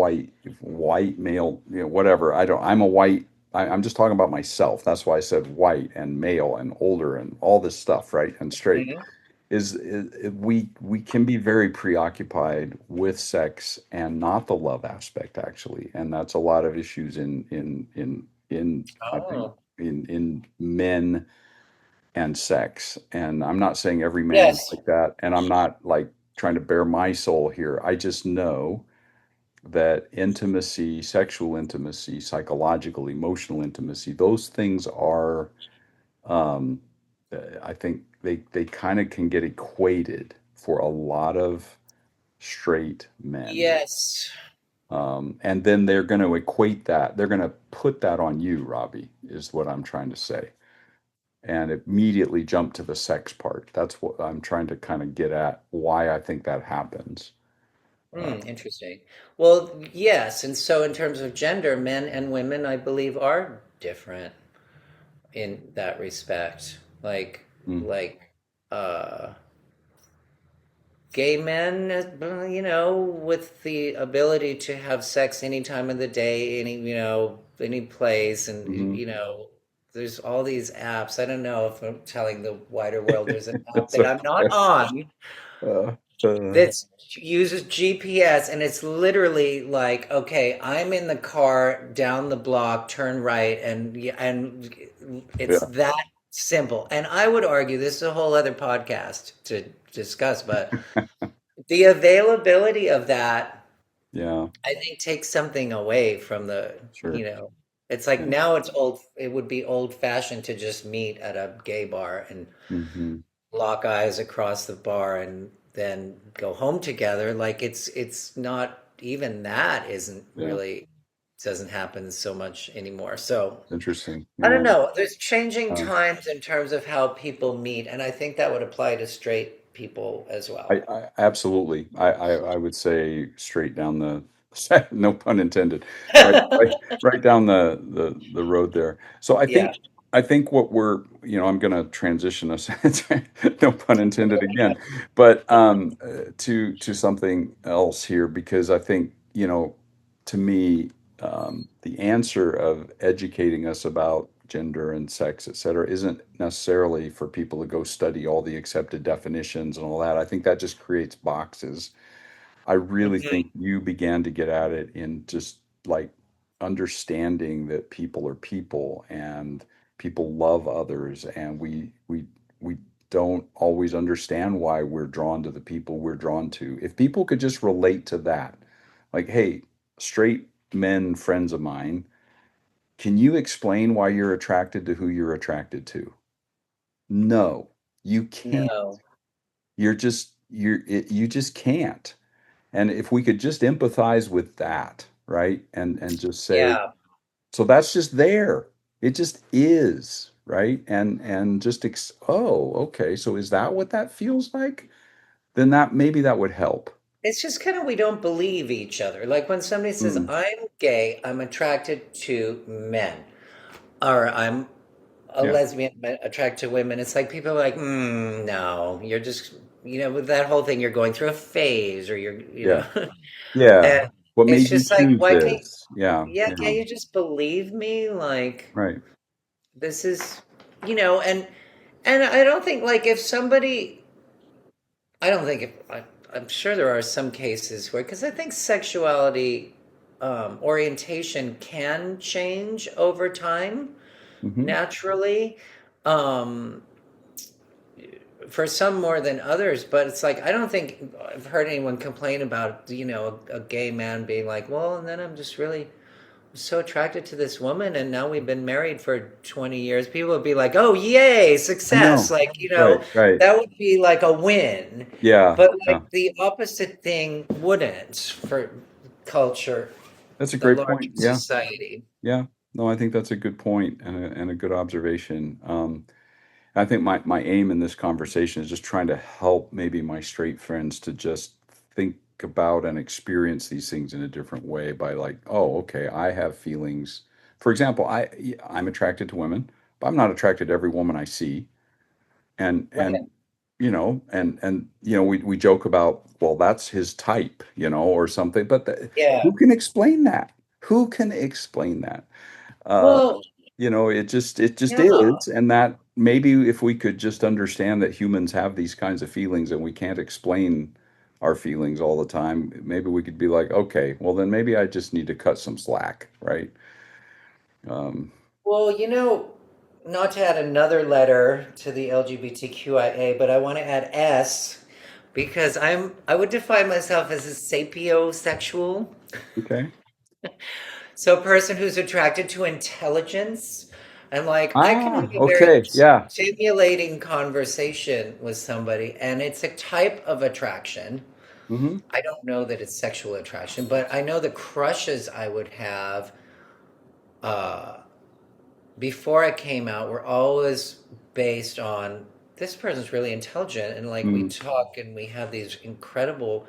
white male, whatever, I'm a white, I'm just talking about myself. That's why I said white and male and older and all this stuff, right? And straight mhm. we can be very preoccupied with sex and not the love aspect, actually, and that's a lot of issues in I think Oh, in men and sex. And I'm not saying every man is yes. like that, and I'm not like trying to bare my soul here. I just know that intimacy, sexual intimacy, psychological, emotional intimacy, those things are um, I think they kind of can get equated for a lot of straight men. Yes. And then they're going to equate that, they're going to put that on you, Robbie, is what I'm trying to say. And immediately jump to the sex part. That's what I'm trying to kind of get at, why I think that happens. Uh, Interesting. Well, yes, and so in terms of gender, men and women, I believe, are different in that respect. mm, Like, uh, gay men, with the ability to have sex any time of the day, any place, and mhm. there's all these apps. I don't know if I'm telling the wider world there's an app It's that I'm not okay. on Uh, uh, that uses GPS, and it's literally like, okay, I'm in the car down the block, turn right, and it's yeah, that simple. And I would argue this is a whole other podcast to discuss, but the availability of that, yeah, I think, takes something away from sure. it's like Yeah. now it would be old fashioned to just meet at a gay bar and Hmm. lock eyes across the bar and then go home together. Like it's not even that isn't Yeah. really doesn't happen so much anymore. So Interesting. I don't Yeah. know. There's changing Um, times in terms of how people meet, and I think that would apply to straight people as well. I absolutely. I would say straight down the no pun intended. Right down the road there. So Yeah. I think what I'm going to transition us no pun intended again, but to something else here, because I think, to me, the answer of educating us about gender and sex, et cetera, isn't necessarily for people to go study all the accepted definitions and all that. I think that just creates boxes. I really think Mhm. you began to get at it in just like understanding that people are people and people love others, and we don't always understand why we're drawn to the people we're drawn to. If people could just relate to that, like, hey, straight men friends of mine, can you explain why you're attracted to who you're attracted to? No, you can't. No. You just can't. And if we could just empathize with that, right? And just say, Yeah. so that's just there. It just is, right? And just oh, okay. So is that what that feels like? Then that maybe that would help. It's just kind of we don't believe each other. Like when somebody says, Mm, I'm gay, I'm attracted to men, or I'm a yeah. lesbian but attracted to women. It's like people are like, no, you're just, with that whole thing, you're going through a phase or Yeah. Yeah. and What it's made you just like, choose why can't, this? Yeah. yeah, Yeah. can't you just believe me? Like, Right. this is, and I don't think like if somebody, I don't think if, I'm sure there are some cases where, because I think sexuality, orientation can change over time Hmm. naturally. Um, for some more than others, but it's like I don't think I've heard anyone complain about a gay man being like, well, and then I'm just really so attracted to this woman, and now we've been married for 20 years. People would be like, oh, yay, I success. know. Like, Right, right. that would be like a win. Yeah, But yeah. like the opposite thing wouldn't for culture, That's a the great larger point. Yeah, society. yeah. No, I think that's a good point and a good observation. I think my aim in this conversation is just trying to help maybe my straight friends to just think about and experience these things in a different way by like, oh, okay, I have feelings. For example, I'm attracted to women, but I'm not attracted to every woman I see. Right. And we joke about, well, that's his type, or something, but Yeah. who can explain that? Who can explain that? Uh, Well, it just yeah. is, and that maybe if we could just understand that humans have these kinds of feelings and we can't explain our feelings all the time, maybe we could be like, okay, well then maybe I just need to cut some slack, right? Um, Well, not to add another letter to the LGBTQIA, but I want to add S because I would define myself as a sapiosexual. okay. So a person who's attracted to intelligence. And like I can have a very Okay, yeah. stimulating conversation with somebody, and it's a type of attraction. Hmm. I don't know that it's sexual attraction, but I know the crushes I would have uh, before I came out were always based on this person's really intelligent, and like we Mm, talk and we have these incredible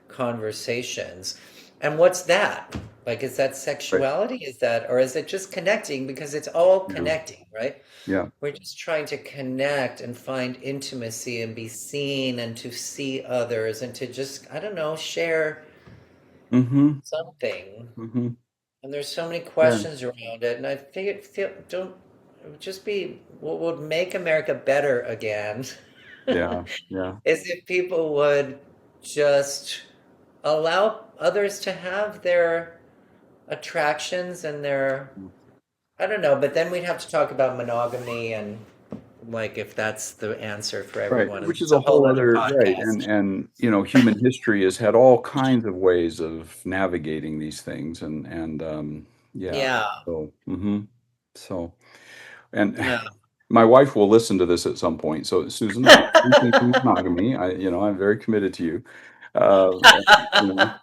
conversations. And what's that? Like, is that right. sexuality? Is that, or is it just connecting? Because it's all Yeah, connecting, right? yeah. We're just trying to connect and find intimacy and be seen and to see others and to just, I don't know, share Hmm. something. Hmm. And there's so many Yeah, questions around it. And I don't, it would just be what would make America better again yeah, yeah. is if people would just allow others to have their attractions and their, I don't know, but then we'd have to talk about monogamy and like if that's the answer for Right, everyone. And which is it's a a whole whole other other, right, podcast. and human history has had all kinds of ways of navigating these things, and yeah, Yeah. so so and Yeah. my wife will listen to this at some point. So Susan, I'm rethinking monogamy. I'm very committed to you, you know,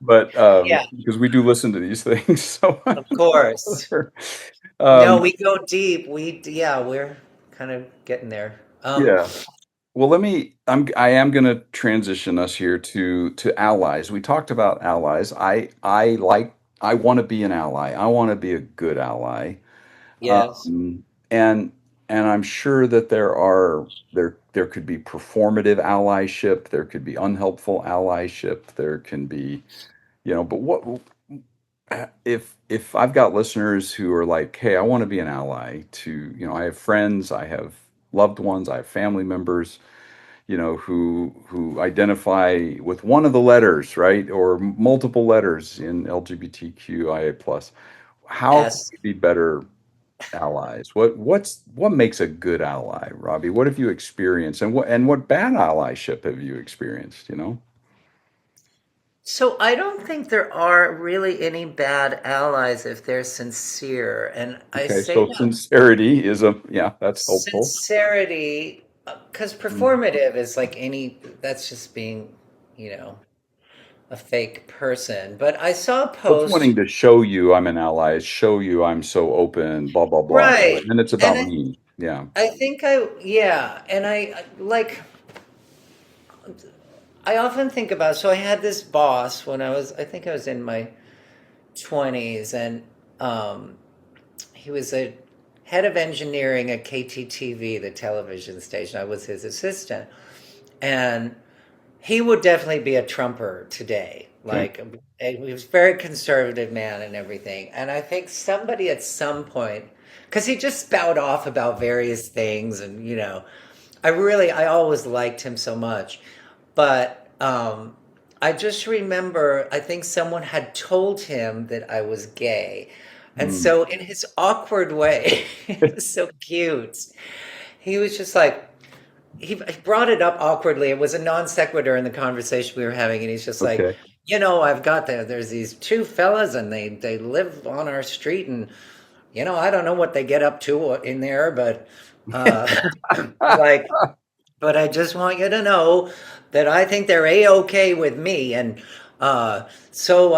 but Yeah, because we do listen to these things, so of course. No, um, we go deep. Yeah, we're kind of getting there. yeah. Well, I am going to transition us here to allies. We talked about allies. I want to be an ally. I want to be a good ally. Yes. Um, and I'm sure that there could be performative allyship, there could be unhelpful allyship, there can be, but what if I've got listeners who are like, hey, I want to be an ally to, I have friends, I have loved ones, I have family members, who identify with one of the letters, right, or multiple letters in LGBTQIA plus. How can S. we be better allies? What makes a good ally, Robbie? What have you experienced, and what bad allyship have you experienced? So I don't think there are really any bad allies if they're sincere. And I Okay, say so that sincerity is yeah, that's helpful. sincerity, because Mm. performative is like that's just being, you know, a fake person. But I saw a What's wanting post, to show you I'm an ally, show you I'm so open, blah blah blah, right? right. And it's And about me. Yeah. I think yeah. And like, I often think about, so I had this boss when I think I was in my 20s, and um, he was a head of engineering at KTTV, the television station. I was his assistant. And he would definitely be a Trumper today. Okay. Like, he was a very conservative man and everything. And I think somebody at some point, because he just spout off about various things, and I always liked him so much. But I just remember, I think someone had told him that I was gay. And Mm. so, in his awkward way, it was so cute. He was just like, he brought it up awkwardly. It was a non sequitur in the conversation we were having. And he's just like, Okay. I've got there's these two fellas and they live on our street, and I don't know what they get up to in there, but uh like, but I just want you to know that I think they're a-okay with me. And so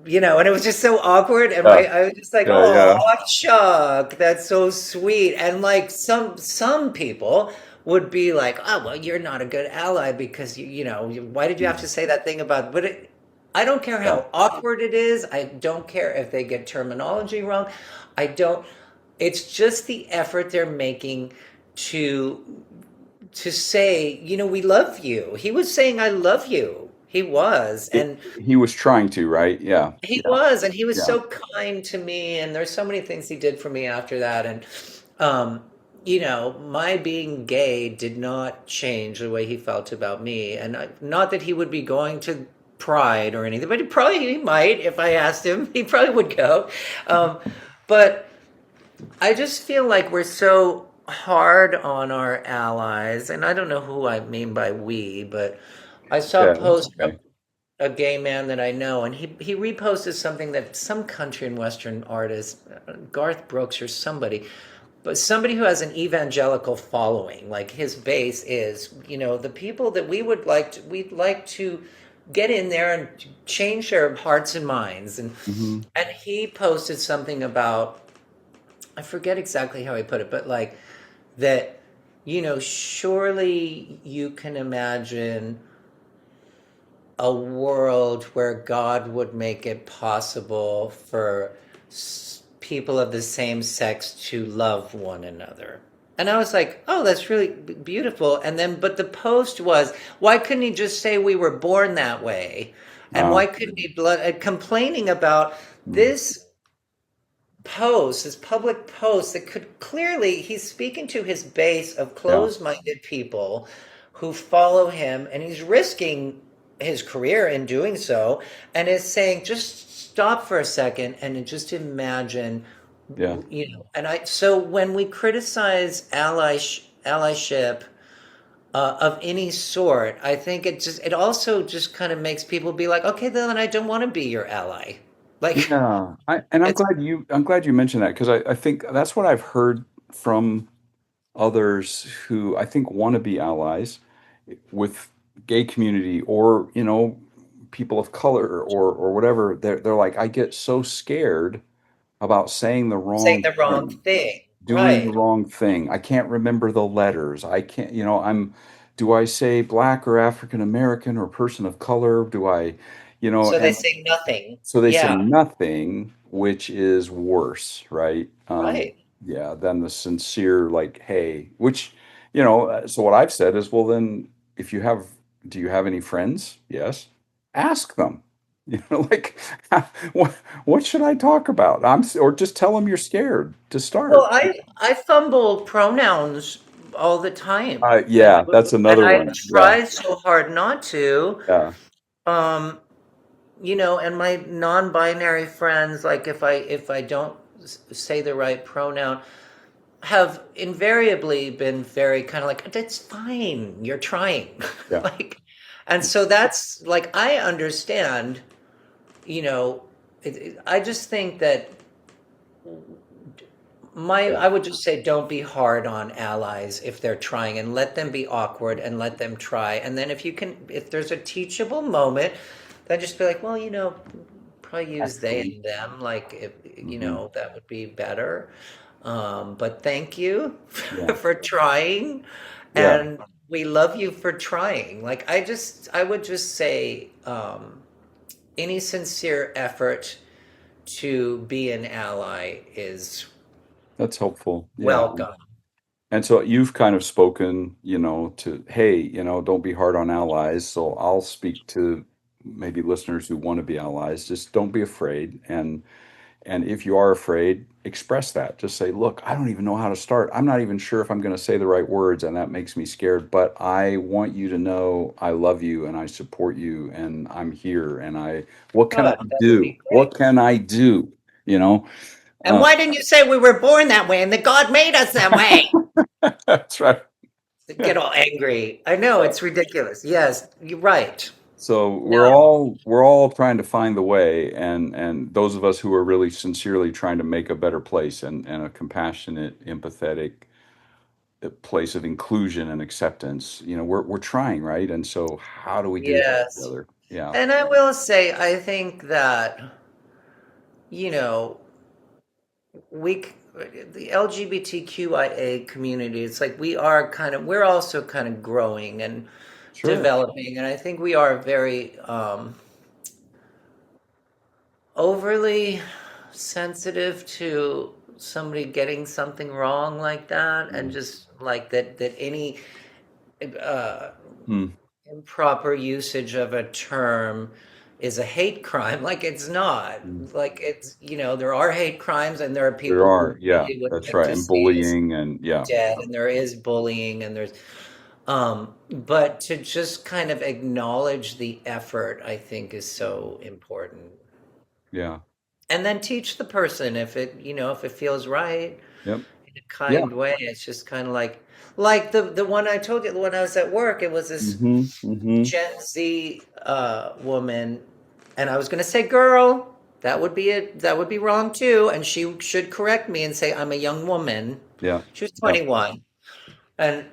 and it was just so awkward, and Yeah, I was just like, yeah, oh, yeah, Chuck, that's so sweet. And like some people would be like, oh, well, you're not a good ally because why did you have to say that thing about, I don't care yeah, how awkward it is. I don't care if they get terminology wrong. I don't. It's just the effort they're making to say, we love you. He was saying, I love you. He was. it, And he was trying to, right? Yeah, he yeah, was. And he was yeah, so kind to me. And there's so many things he did for me after that. And, my being gay did not change the way he felt about me. And not that he would be going to Pride or anything, but he might if I asked him. He probably would go. But I just feel like we're so hard on our allies, and I don't know who I mean by we, but I saw a yeah. That's post from okay. a gay man that I know, and he reposted something that some country and western artist, Garth Brooks or somebody, but somebody who has an evangelical following, like his base is, the people that we'd like to get in there and change their hearts and minds. And Hmm. he posted something about, I forget exactly how he put it, but like that, surely you can imagine a world where God would make it possible for people of the same sex to love one another. And I was like, oh, that's really beautiful. And then, but the post was, why couldn't he just say we were born that way? And Uh, why couldn't he complaining about mm, this post, this public post that could clearly, he's speaking to his base of yeah, closed-minded people who follow him, and he's risking his career in doing so, and is saying, just stop for a second and just imagine, yeah. and so when we criticize allyship of any sort, I think it also just kind of makes people be like, okay, then I don't want to be your ally. Like, Yeah, and it's, I'm glad you mentioned that because I think that's what I've heard from others who I think want to be allies with gay community or people of color or whatever. They're like, I get so scared about saying the saying wrong the wrong thing, thing. doing the Right. wrong thing. I can't remember the letters. I can't, do I say black or African American or person of color? Do I, So they and say nothing. so they say Yeah. nothing, which is worse, right? Right. Yeah, than the sincere, like, hey, which, so what I've said is, well, then if do you have any friends? Yes. Ask them. Like, what, what should I talk about? Or just tell them you're scared to Well, start. I fumble pronouns all the time. Yeah, that's And another I one. Yeah, try so hard not to. yeah, Um, and my non-binary friends, like if I don't say the right pronoun, have invariably been very kind of like, that's fine, you're trying. yeah, Like, and so that's like, I understand, you know, I just think that yeah, I would just say, don't be hard on allies if they're trying, and let them be awkward and let them try. And then if there's a teachable moment, then just be like, well, probably use they actually. and them, like, if, Hmm. that would be better. But thank you Yeah, for trying, yeah, and we love you for trying. Like, I would just say, any sincere effort to be an ally is that's helpful. Yeah. welcome. And so you've kind of spoken, to, hey, don't be hard on allies. So I'll speak to maybe listeners who want to be allies. Just don't be afraid. And if you are afraid, express that. Just say, look, I don't even know how to start. I'm not even sure if I'm going to say the right words, and that makes me scared. But I want you to know I love you and I support you and I'm here. And what can I Good, that would do? be What great. can I do? You know? And Uh, why didn't you say we were born that way and that God made us that way? that's right. Get all angry. I know it's ridiculous. Yes, you're right. So No. we're all trying to find the way, and those of us who are really sincerely trying to make a better place and a compassionate, empathetic place of inclusion and acceptance, we're trying, right? And so how do we do that Yes. together? Yeah, And I will say, I think that, you know, we, the LGBTQIA community, it's like we're also kind of growing and sure. developing. And I think we are very overly sensitive to somebody getting something wrong like that. And Mm. just like that any uh, Mm. improper usage of a term is a hate crime. Like it's not. Mm. Like it's, there are hate crimes and there are There people are, who yeah, really would that's like right. to And see us bullying and yeah, dead, and there is bullying, and there's but to just kind of acknowledge the effort, I think, is so important. yeah, And then teach the person if it feels right yep, in a yeah. kind way. It's just kind of like the one I told you when I was at work, it was this Mm-hmm. Mm-hmm. Gen Z woman, and I was going to say girl. That would be it. That would be wrong too. And she should correct me and say I'm a young woman. Yeah, She was yeah. 21, and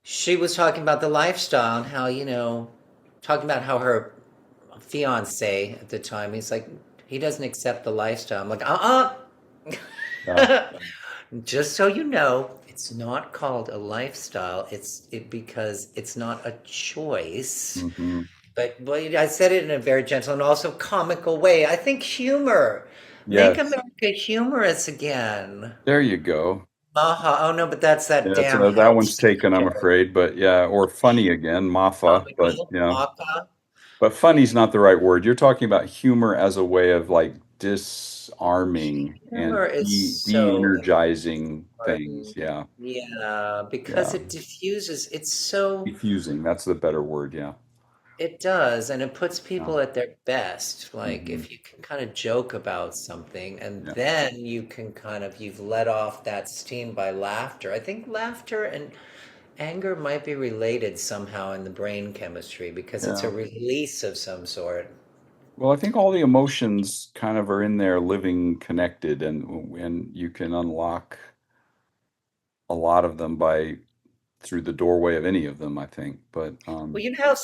she was talking about the lifestyle and how talking about how her fiance at the time. He's like he doesn't accept the lifestyle. I'm like Yeah. Just so you know, it's not called a lifestyle. Because it's not a choice. Mm-hmm. But I said it in a very gentle and also comical way. I think humor. Make Yes. America humorous again. There you go. Maha. Oh no, but that's that Yeah, damn so that health one's taken, I'm secretary. afraid, but yeah, or funny again, Mafa, but Comical. yeah. Maca. But funny's not the right word. You're talking about humor as a way of like disarming and Humor is so de-energizing things. important. Yeah. Yeah, because Yeah. it diffuses. It's so. Diffusing, that's the better word. Yeah. It does, and it puts Yeah. people at their best. Like Hmm. if you can kind of joke about something and Yeah. then you've let off that steam by laughter. I think laughter and anger might be related somehow in the brain chemistry because it's a Yeah. release of some sort. Well, I think all the emotions kind of are in there living connected and you can unlock a lot of them by through the doorway of any of them, I think. But Well, you know how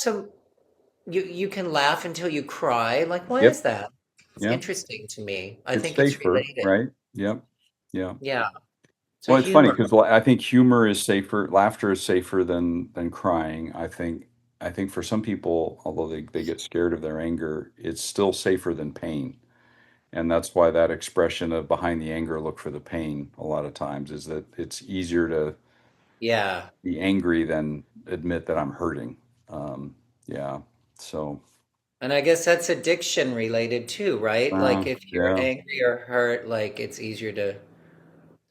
you can laugh until you cry? Like why yep, is that? It's yeah. interesting to me. I It's think it's safer, related. right? Yep. Yeah. Yeah. So Well, it's funny humor. because I think humor is safer, laughter is safer than crying. I think for some people, although they get scared of their anger, it's still safer than pain. And that's why that expression of behind the anger, look for the pain a lot of times is that it's easier to Yeah. be angry than admit that I'm hurting. Um, yeah. So, And I guess that's addiction related too, right? Like if you're yeah, angry or hurt, like it's easier to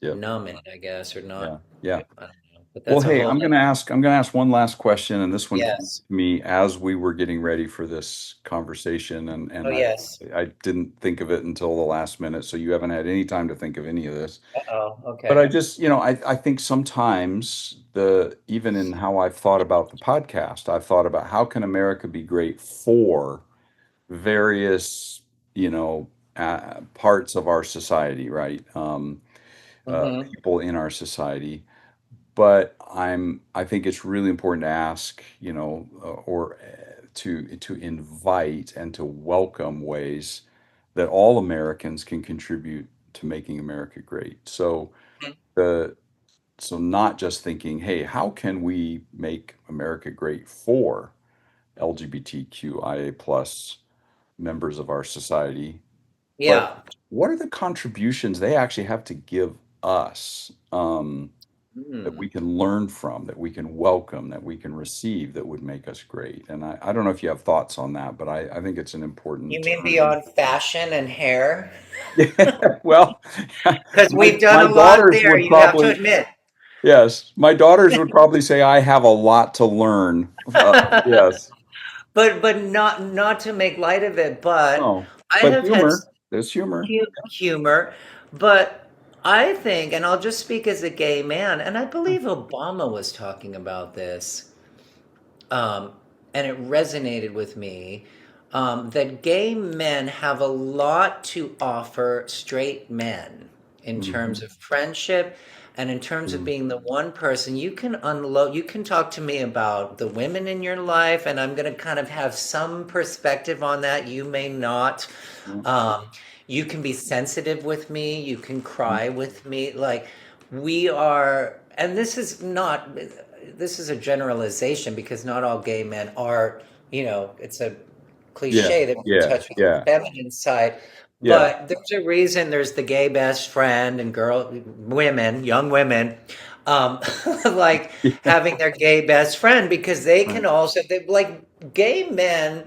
yep, numb it, I guess, or yeah, not. yeah. I don't know. But Well, that's a hey, whole I'm gonna ask one last question, and this one came yes. to me as we were getting ready for this conversation, Oh and yes. I didn't think of it until the last minute, so you haven't had any time to think of any of this. Uh-oh. But I Okay. just, I think sometimes even in how I've thought about the podcast, I've thought about how can America be great for various, parts of our society, right? Mm-hmm. People in our society. But I think it's really important to ask, or to invite and to welcome ways that all Americans can contribute to making America great. The so not just thinking, hey, how can we make America great for LGBTQIA plus members of our society, but Yeah. what are the contributions they actually have to give us? That we Mm. can learn from, that we can welcome, that we can receive, that would make us great. And I don't know if you have thoughts on that, but I think it's an You important. mean beyond fashion and hair? Yeah, well, Because we've done my a lot daughters there, would you have to probably, admit. yes, my daughters would probably say I have a lot to learn. Yes, But not to make light of it, but no, I but have had humor, there's humor. humor, but I think, and I'll just speak as a gay man, and I believe Obama was talking about this. Um, and it resonated with me, that gay men have a lot to offer straight men in terms Hmm. of friendship and in terms of being the one person you can unload. You can talk to me about the women in your life, and I'm going to kind of have some perspective on that. You may not. Yeah. Um, you can be sensitive with me. You can Mm. cry with me. Like, we are, and this is not, this is a generalization because not all gay men are, it's a Yeah, cliche that we're in yeah, touch with the yeah, feminine side. yeah. But there's a reason there's the gay best friend and young women, um, like Yeah. having their gay best friend because they Right. can also, like, gay men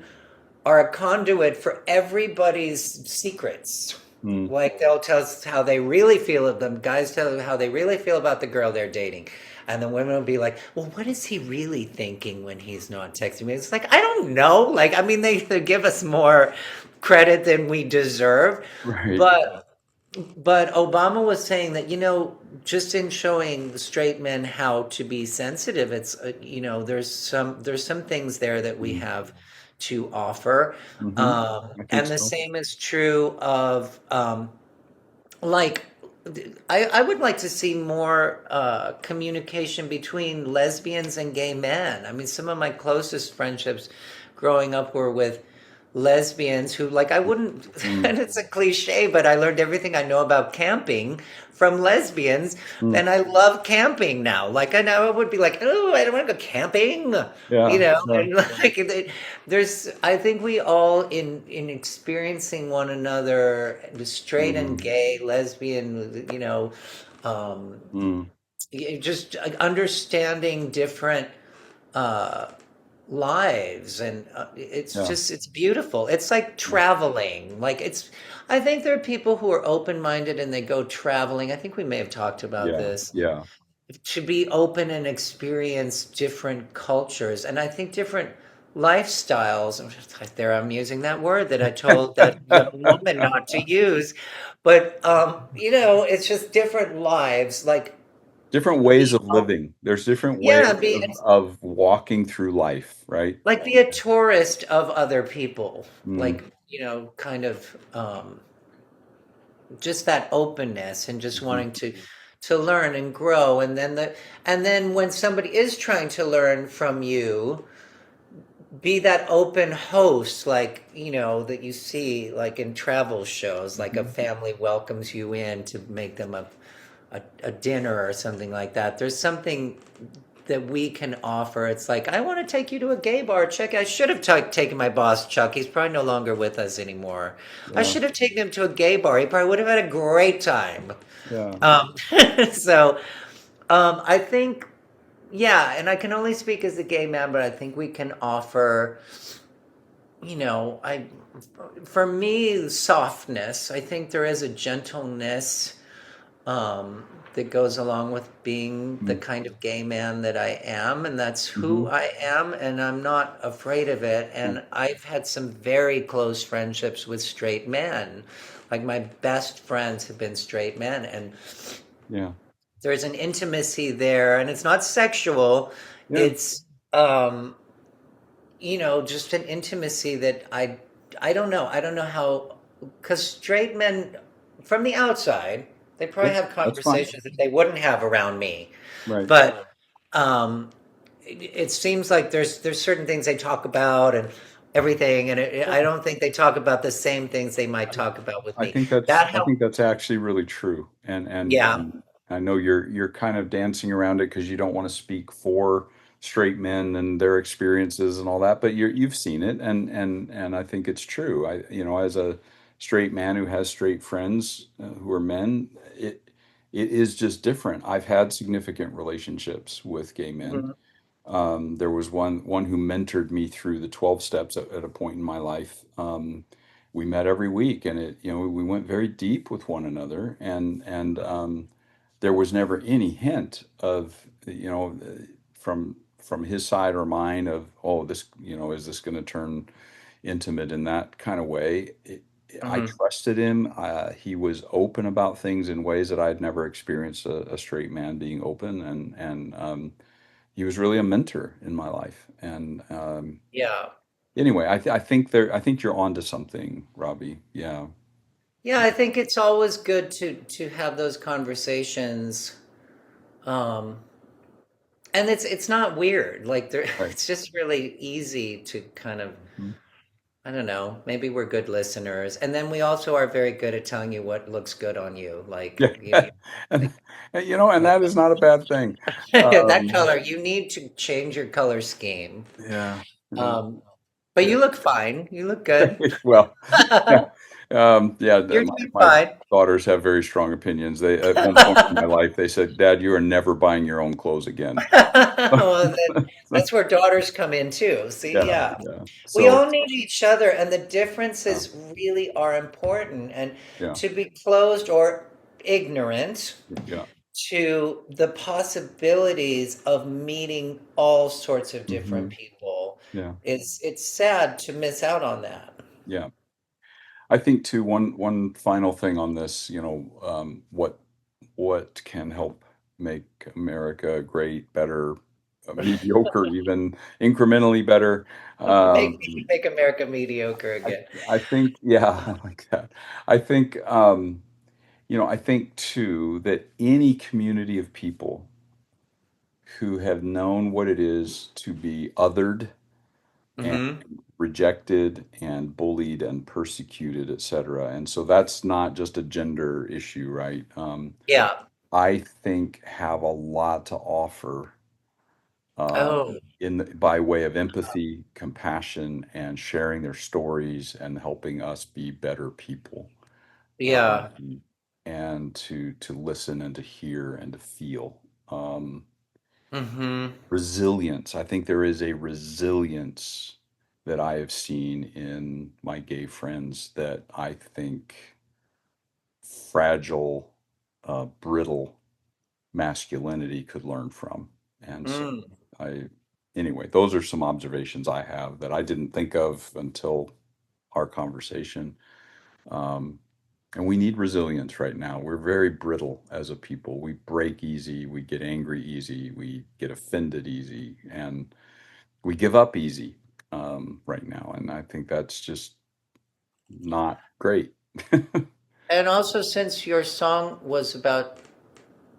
are a conduit for everybody's secrets. Mm. Like, they'll tell us how they really feel of them. Guys tell how they really feel about the girl they're dating. And the women will be like, well, what is he really thinking when he's not texting me? It's like, I don't know. Like, I mean, they give us more credit than we deserve. Right. But Obama was saying that, just in showing the straight men how to be sensitive, it's, there's some things there that we Mm. have to offer. Hmm. I think And the so. same is true of, like, I would like to see more communication between lesbians and gay men. I mean, some of my closest friendships growing up were with lesbians who, like, I wouldn't, Mm. and it's a cliche, but I learned everything I know about camping from lesbians, Mm. and I love camping now. Like, I know I would be like, oh, I don't want to go camping, Yeah, yeah. and like, I think we all, in experiencing one another, the straight and Hmm. gay, lesbian, um, Mm. just understanding different uh, lives, and Yeah, it's beautiful. It's like traveling. Like, I think there are people who are open-minded and they go traveling. I think we may have talked about yeah, this, yeah. to be open and experience different cultures, and I think different lifestyles. There, I'm using that word that I told that young woman not to use, but it's just different lives. Like, Different be ways of living. There's different ways yeah, be of walking through life, right? like, be a tourist of other people. Mm. Like, kind of, just that openness and just Mhm. wanting to learn and grow, and then when somebody is trying to learn from you, be that open host, like, that you see, like, in travel shows, like a Mhm. family welcomes you in to make them a dinner or something like that. There's something that we can offer. It's like, I want to take you to a gay bar. Check, I should have taken my boss, Chuck. He's probably no longer with us anymore. I Yeah, should have taken him to a gay bar. He probably would have had a great time. yeah, Um, so, I think, yeah, and I can only speak as a gay man, but I think we can offer, I, for me, softness. I think there is a gentleness, that goes along with being the mm, kind of gay man that I am, and that's who mhm, I am, and I'm not afraid of it. yeah, And I've had some very close friendships with straight men. Like, my best friends have been straight men, and yeah, there's an intimacy there, and it's not sexual. yeah. It's, just an intimacy that I don't know. I don't know how, because straight men from the outside, they probably Yep, have that's fine. conversations that they wouldn't have around me. Right. But it seems like there's certain things they talk about and everything, and I don't think they talk about the same things they might talk about with me. That I help, think that's actually really true. yeah. And I know you're kind of dancing around it because you don't want to speak for straight men and their experiences and all that, but you've seen it, and I think it's true. As a straight man who has straight friends who are men, it is just different. I've had significant relationships with gay men. Mhm. There was one who mentored me through the 12 steps at a point in my life. We met every week, and we went very deep with one another, and there was never any hint of from his side or mine of, oh, this, is this going to turn intimate in that kind of way. I Mhm. trusted him. He was open about things in ways that I'd never experienced a straight man being open, and he was really a mentor in my life. And Yeah. anyway, I think I think you're onto something, Robbie. Yeah. Yeah, I think it's always good to have those conversations. Um, and it's not weird. Like there Right. it's just really easy to kind of, Mhm. I don't know, maybe we're good listeners. And then we also are very good at telling you what looks good on you. Like, Yeah. like, And you know, and like that is not a bad thing. that Um, color, you need to change your color scheme. yeah. Yeah. Um, but Yeah. you look fine. You look good. Well, yeah. Yeah, You're my, doing my fine. daughters have very strong opinions. They, at one point in my life, they said, "Dad, you are never buying your own clothes again." Well, that's where daughters come in too. See, Yeah, yeah. yeah. We So, all need each other, and the yeah, differences really are important. And yeah, to be closed or ignorant yeah. to the possibilities of meeting all sorts of different Hmm. people, Yeah, it's sad to miss out on that. yeah. I think too, one final thing on this, what can help make America great, better, mediocre, even incrementally better. Make Um, make America mediocre I again. I think, yeah, I like that. I think, I think too that any community of people who have known what it is to be othered and Hmm. rejected and bullied and persecuted, etc. And so that's not just a gender issue, right? Yeah. I think have a lot to offer uh, Oh, by way of empathy, compassion, and sharing their stories and helping us be better people. yeah. Um, and to listen and to hear and to feel. Hmm. Resilience. I think there is a resilience that I have seen in my gay friends that I think fragile, brittle masculinity could learn from. And so Mm. I, anyway, those are some observations I have that I didn't think of until our conversation. Um, and we need resilience right now. We're very brittle as a people. We break easy, we get angry easy, we get offended easy, and we give up easy right now. And I think that's just not great. And also, since your song was about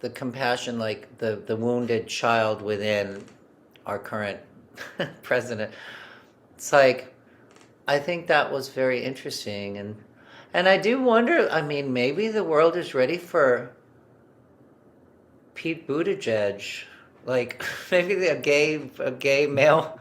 the compassion, like the wounded child within our current president, it's like I think that was very interesting, and I do wonder. I mean, maybe the world is ready for Pete Buttigieg. Like maybe a gay male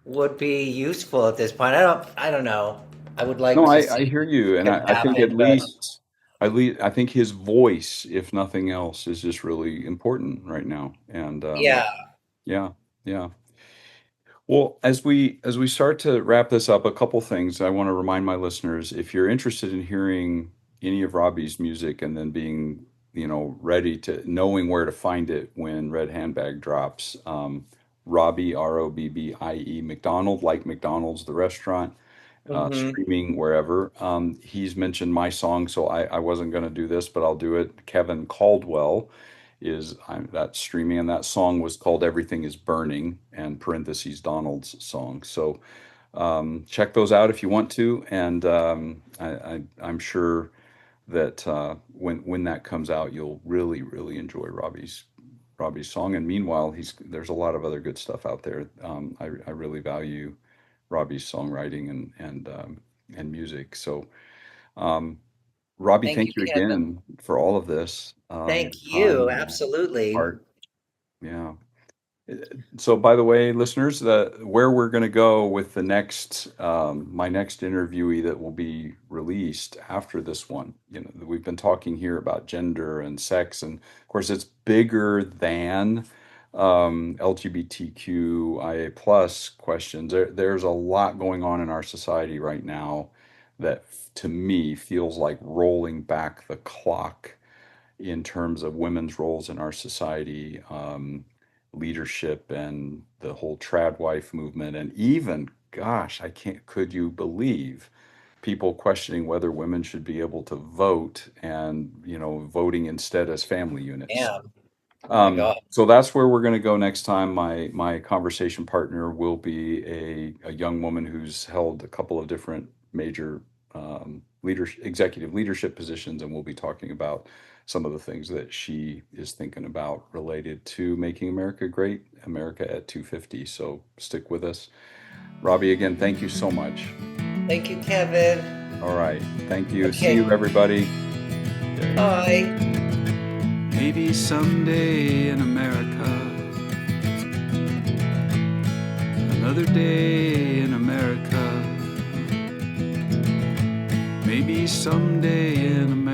would be useful at this point. I don't know. I would like No, to I see hear you, and it I think at happen, but least, I think his voice, if nothing else, is just really important right now. And yeah. yeah, yeah. Well, as we start to wrap this up, a couple things I want to remind my listeners. If you're interested in hearing any of Robbie's music and then being, ready to knowing where to find it when Red Handbag drops, Robbie Robbie McDonald, like McDonald's the restaurant, Hmm. streaming wherever. He's mentioned my song, so I wasn't going to do this, but I'll do it. Kevin Caldwell is that streaming, and that song was called "Everything Is Burning" and parentheses Donald's song. So check those out if you want to, and I'm sure that when that comes out, you'll really really enjoy Robbie's song. And meanwhile, there's a lot of other good stuff out there. I really value Robbie's songwriting and music. So, um, Robbie, Thank you, thank you Kevin. again for all of this, your Thank time, you. your Absolutely. heart. Yeah. So, by the way, listeners, where we're going to go with the next, my next interviewee that will be released after this one, we've been talking here about gender and sex, and of course, it's bigger than LGBTQ plus questions. There's a lot going on in our society right now that, to me, feels like rolling back the clock in terms of women's roles in our society, leadership, and the whole trad wife movement, and even, gosh, I can't, could you believe people questioning whether women should be able to vote and, voting instead as family units? Yeah. Oh my God. So that's where we're going to go next time. My conversation partner will be a young woman who's held a couple of different major executive leadership positions, and we'll be talking about some of the things that she is thinking about related to making America great, America at 250. So stick with us. Robbie, again, thank you so much. Thank you, Kevin. All right. Thank you. See Okay. you, everybody. Bye. Maybe someday in America, another day in America, maybe someday in America.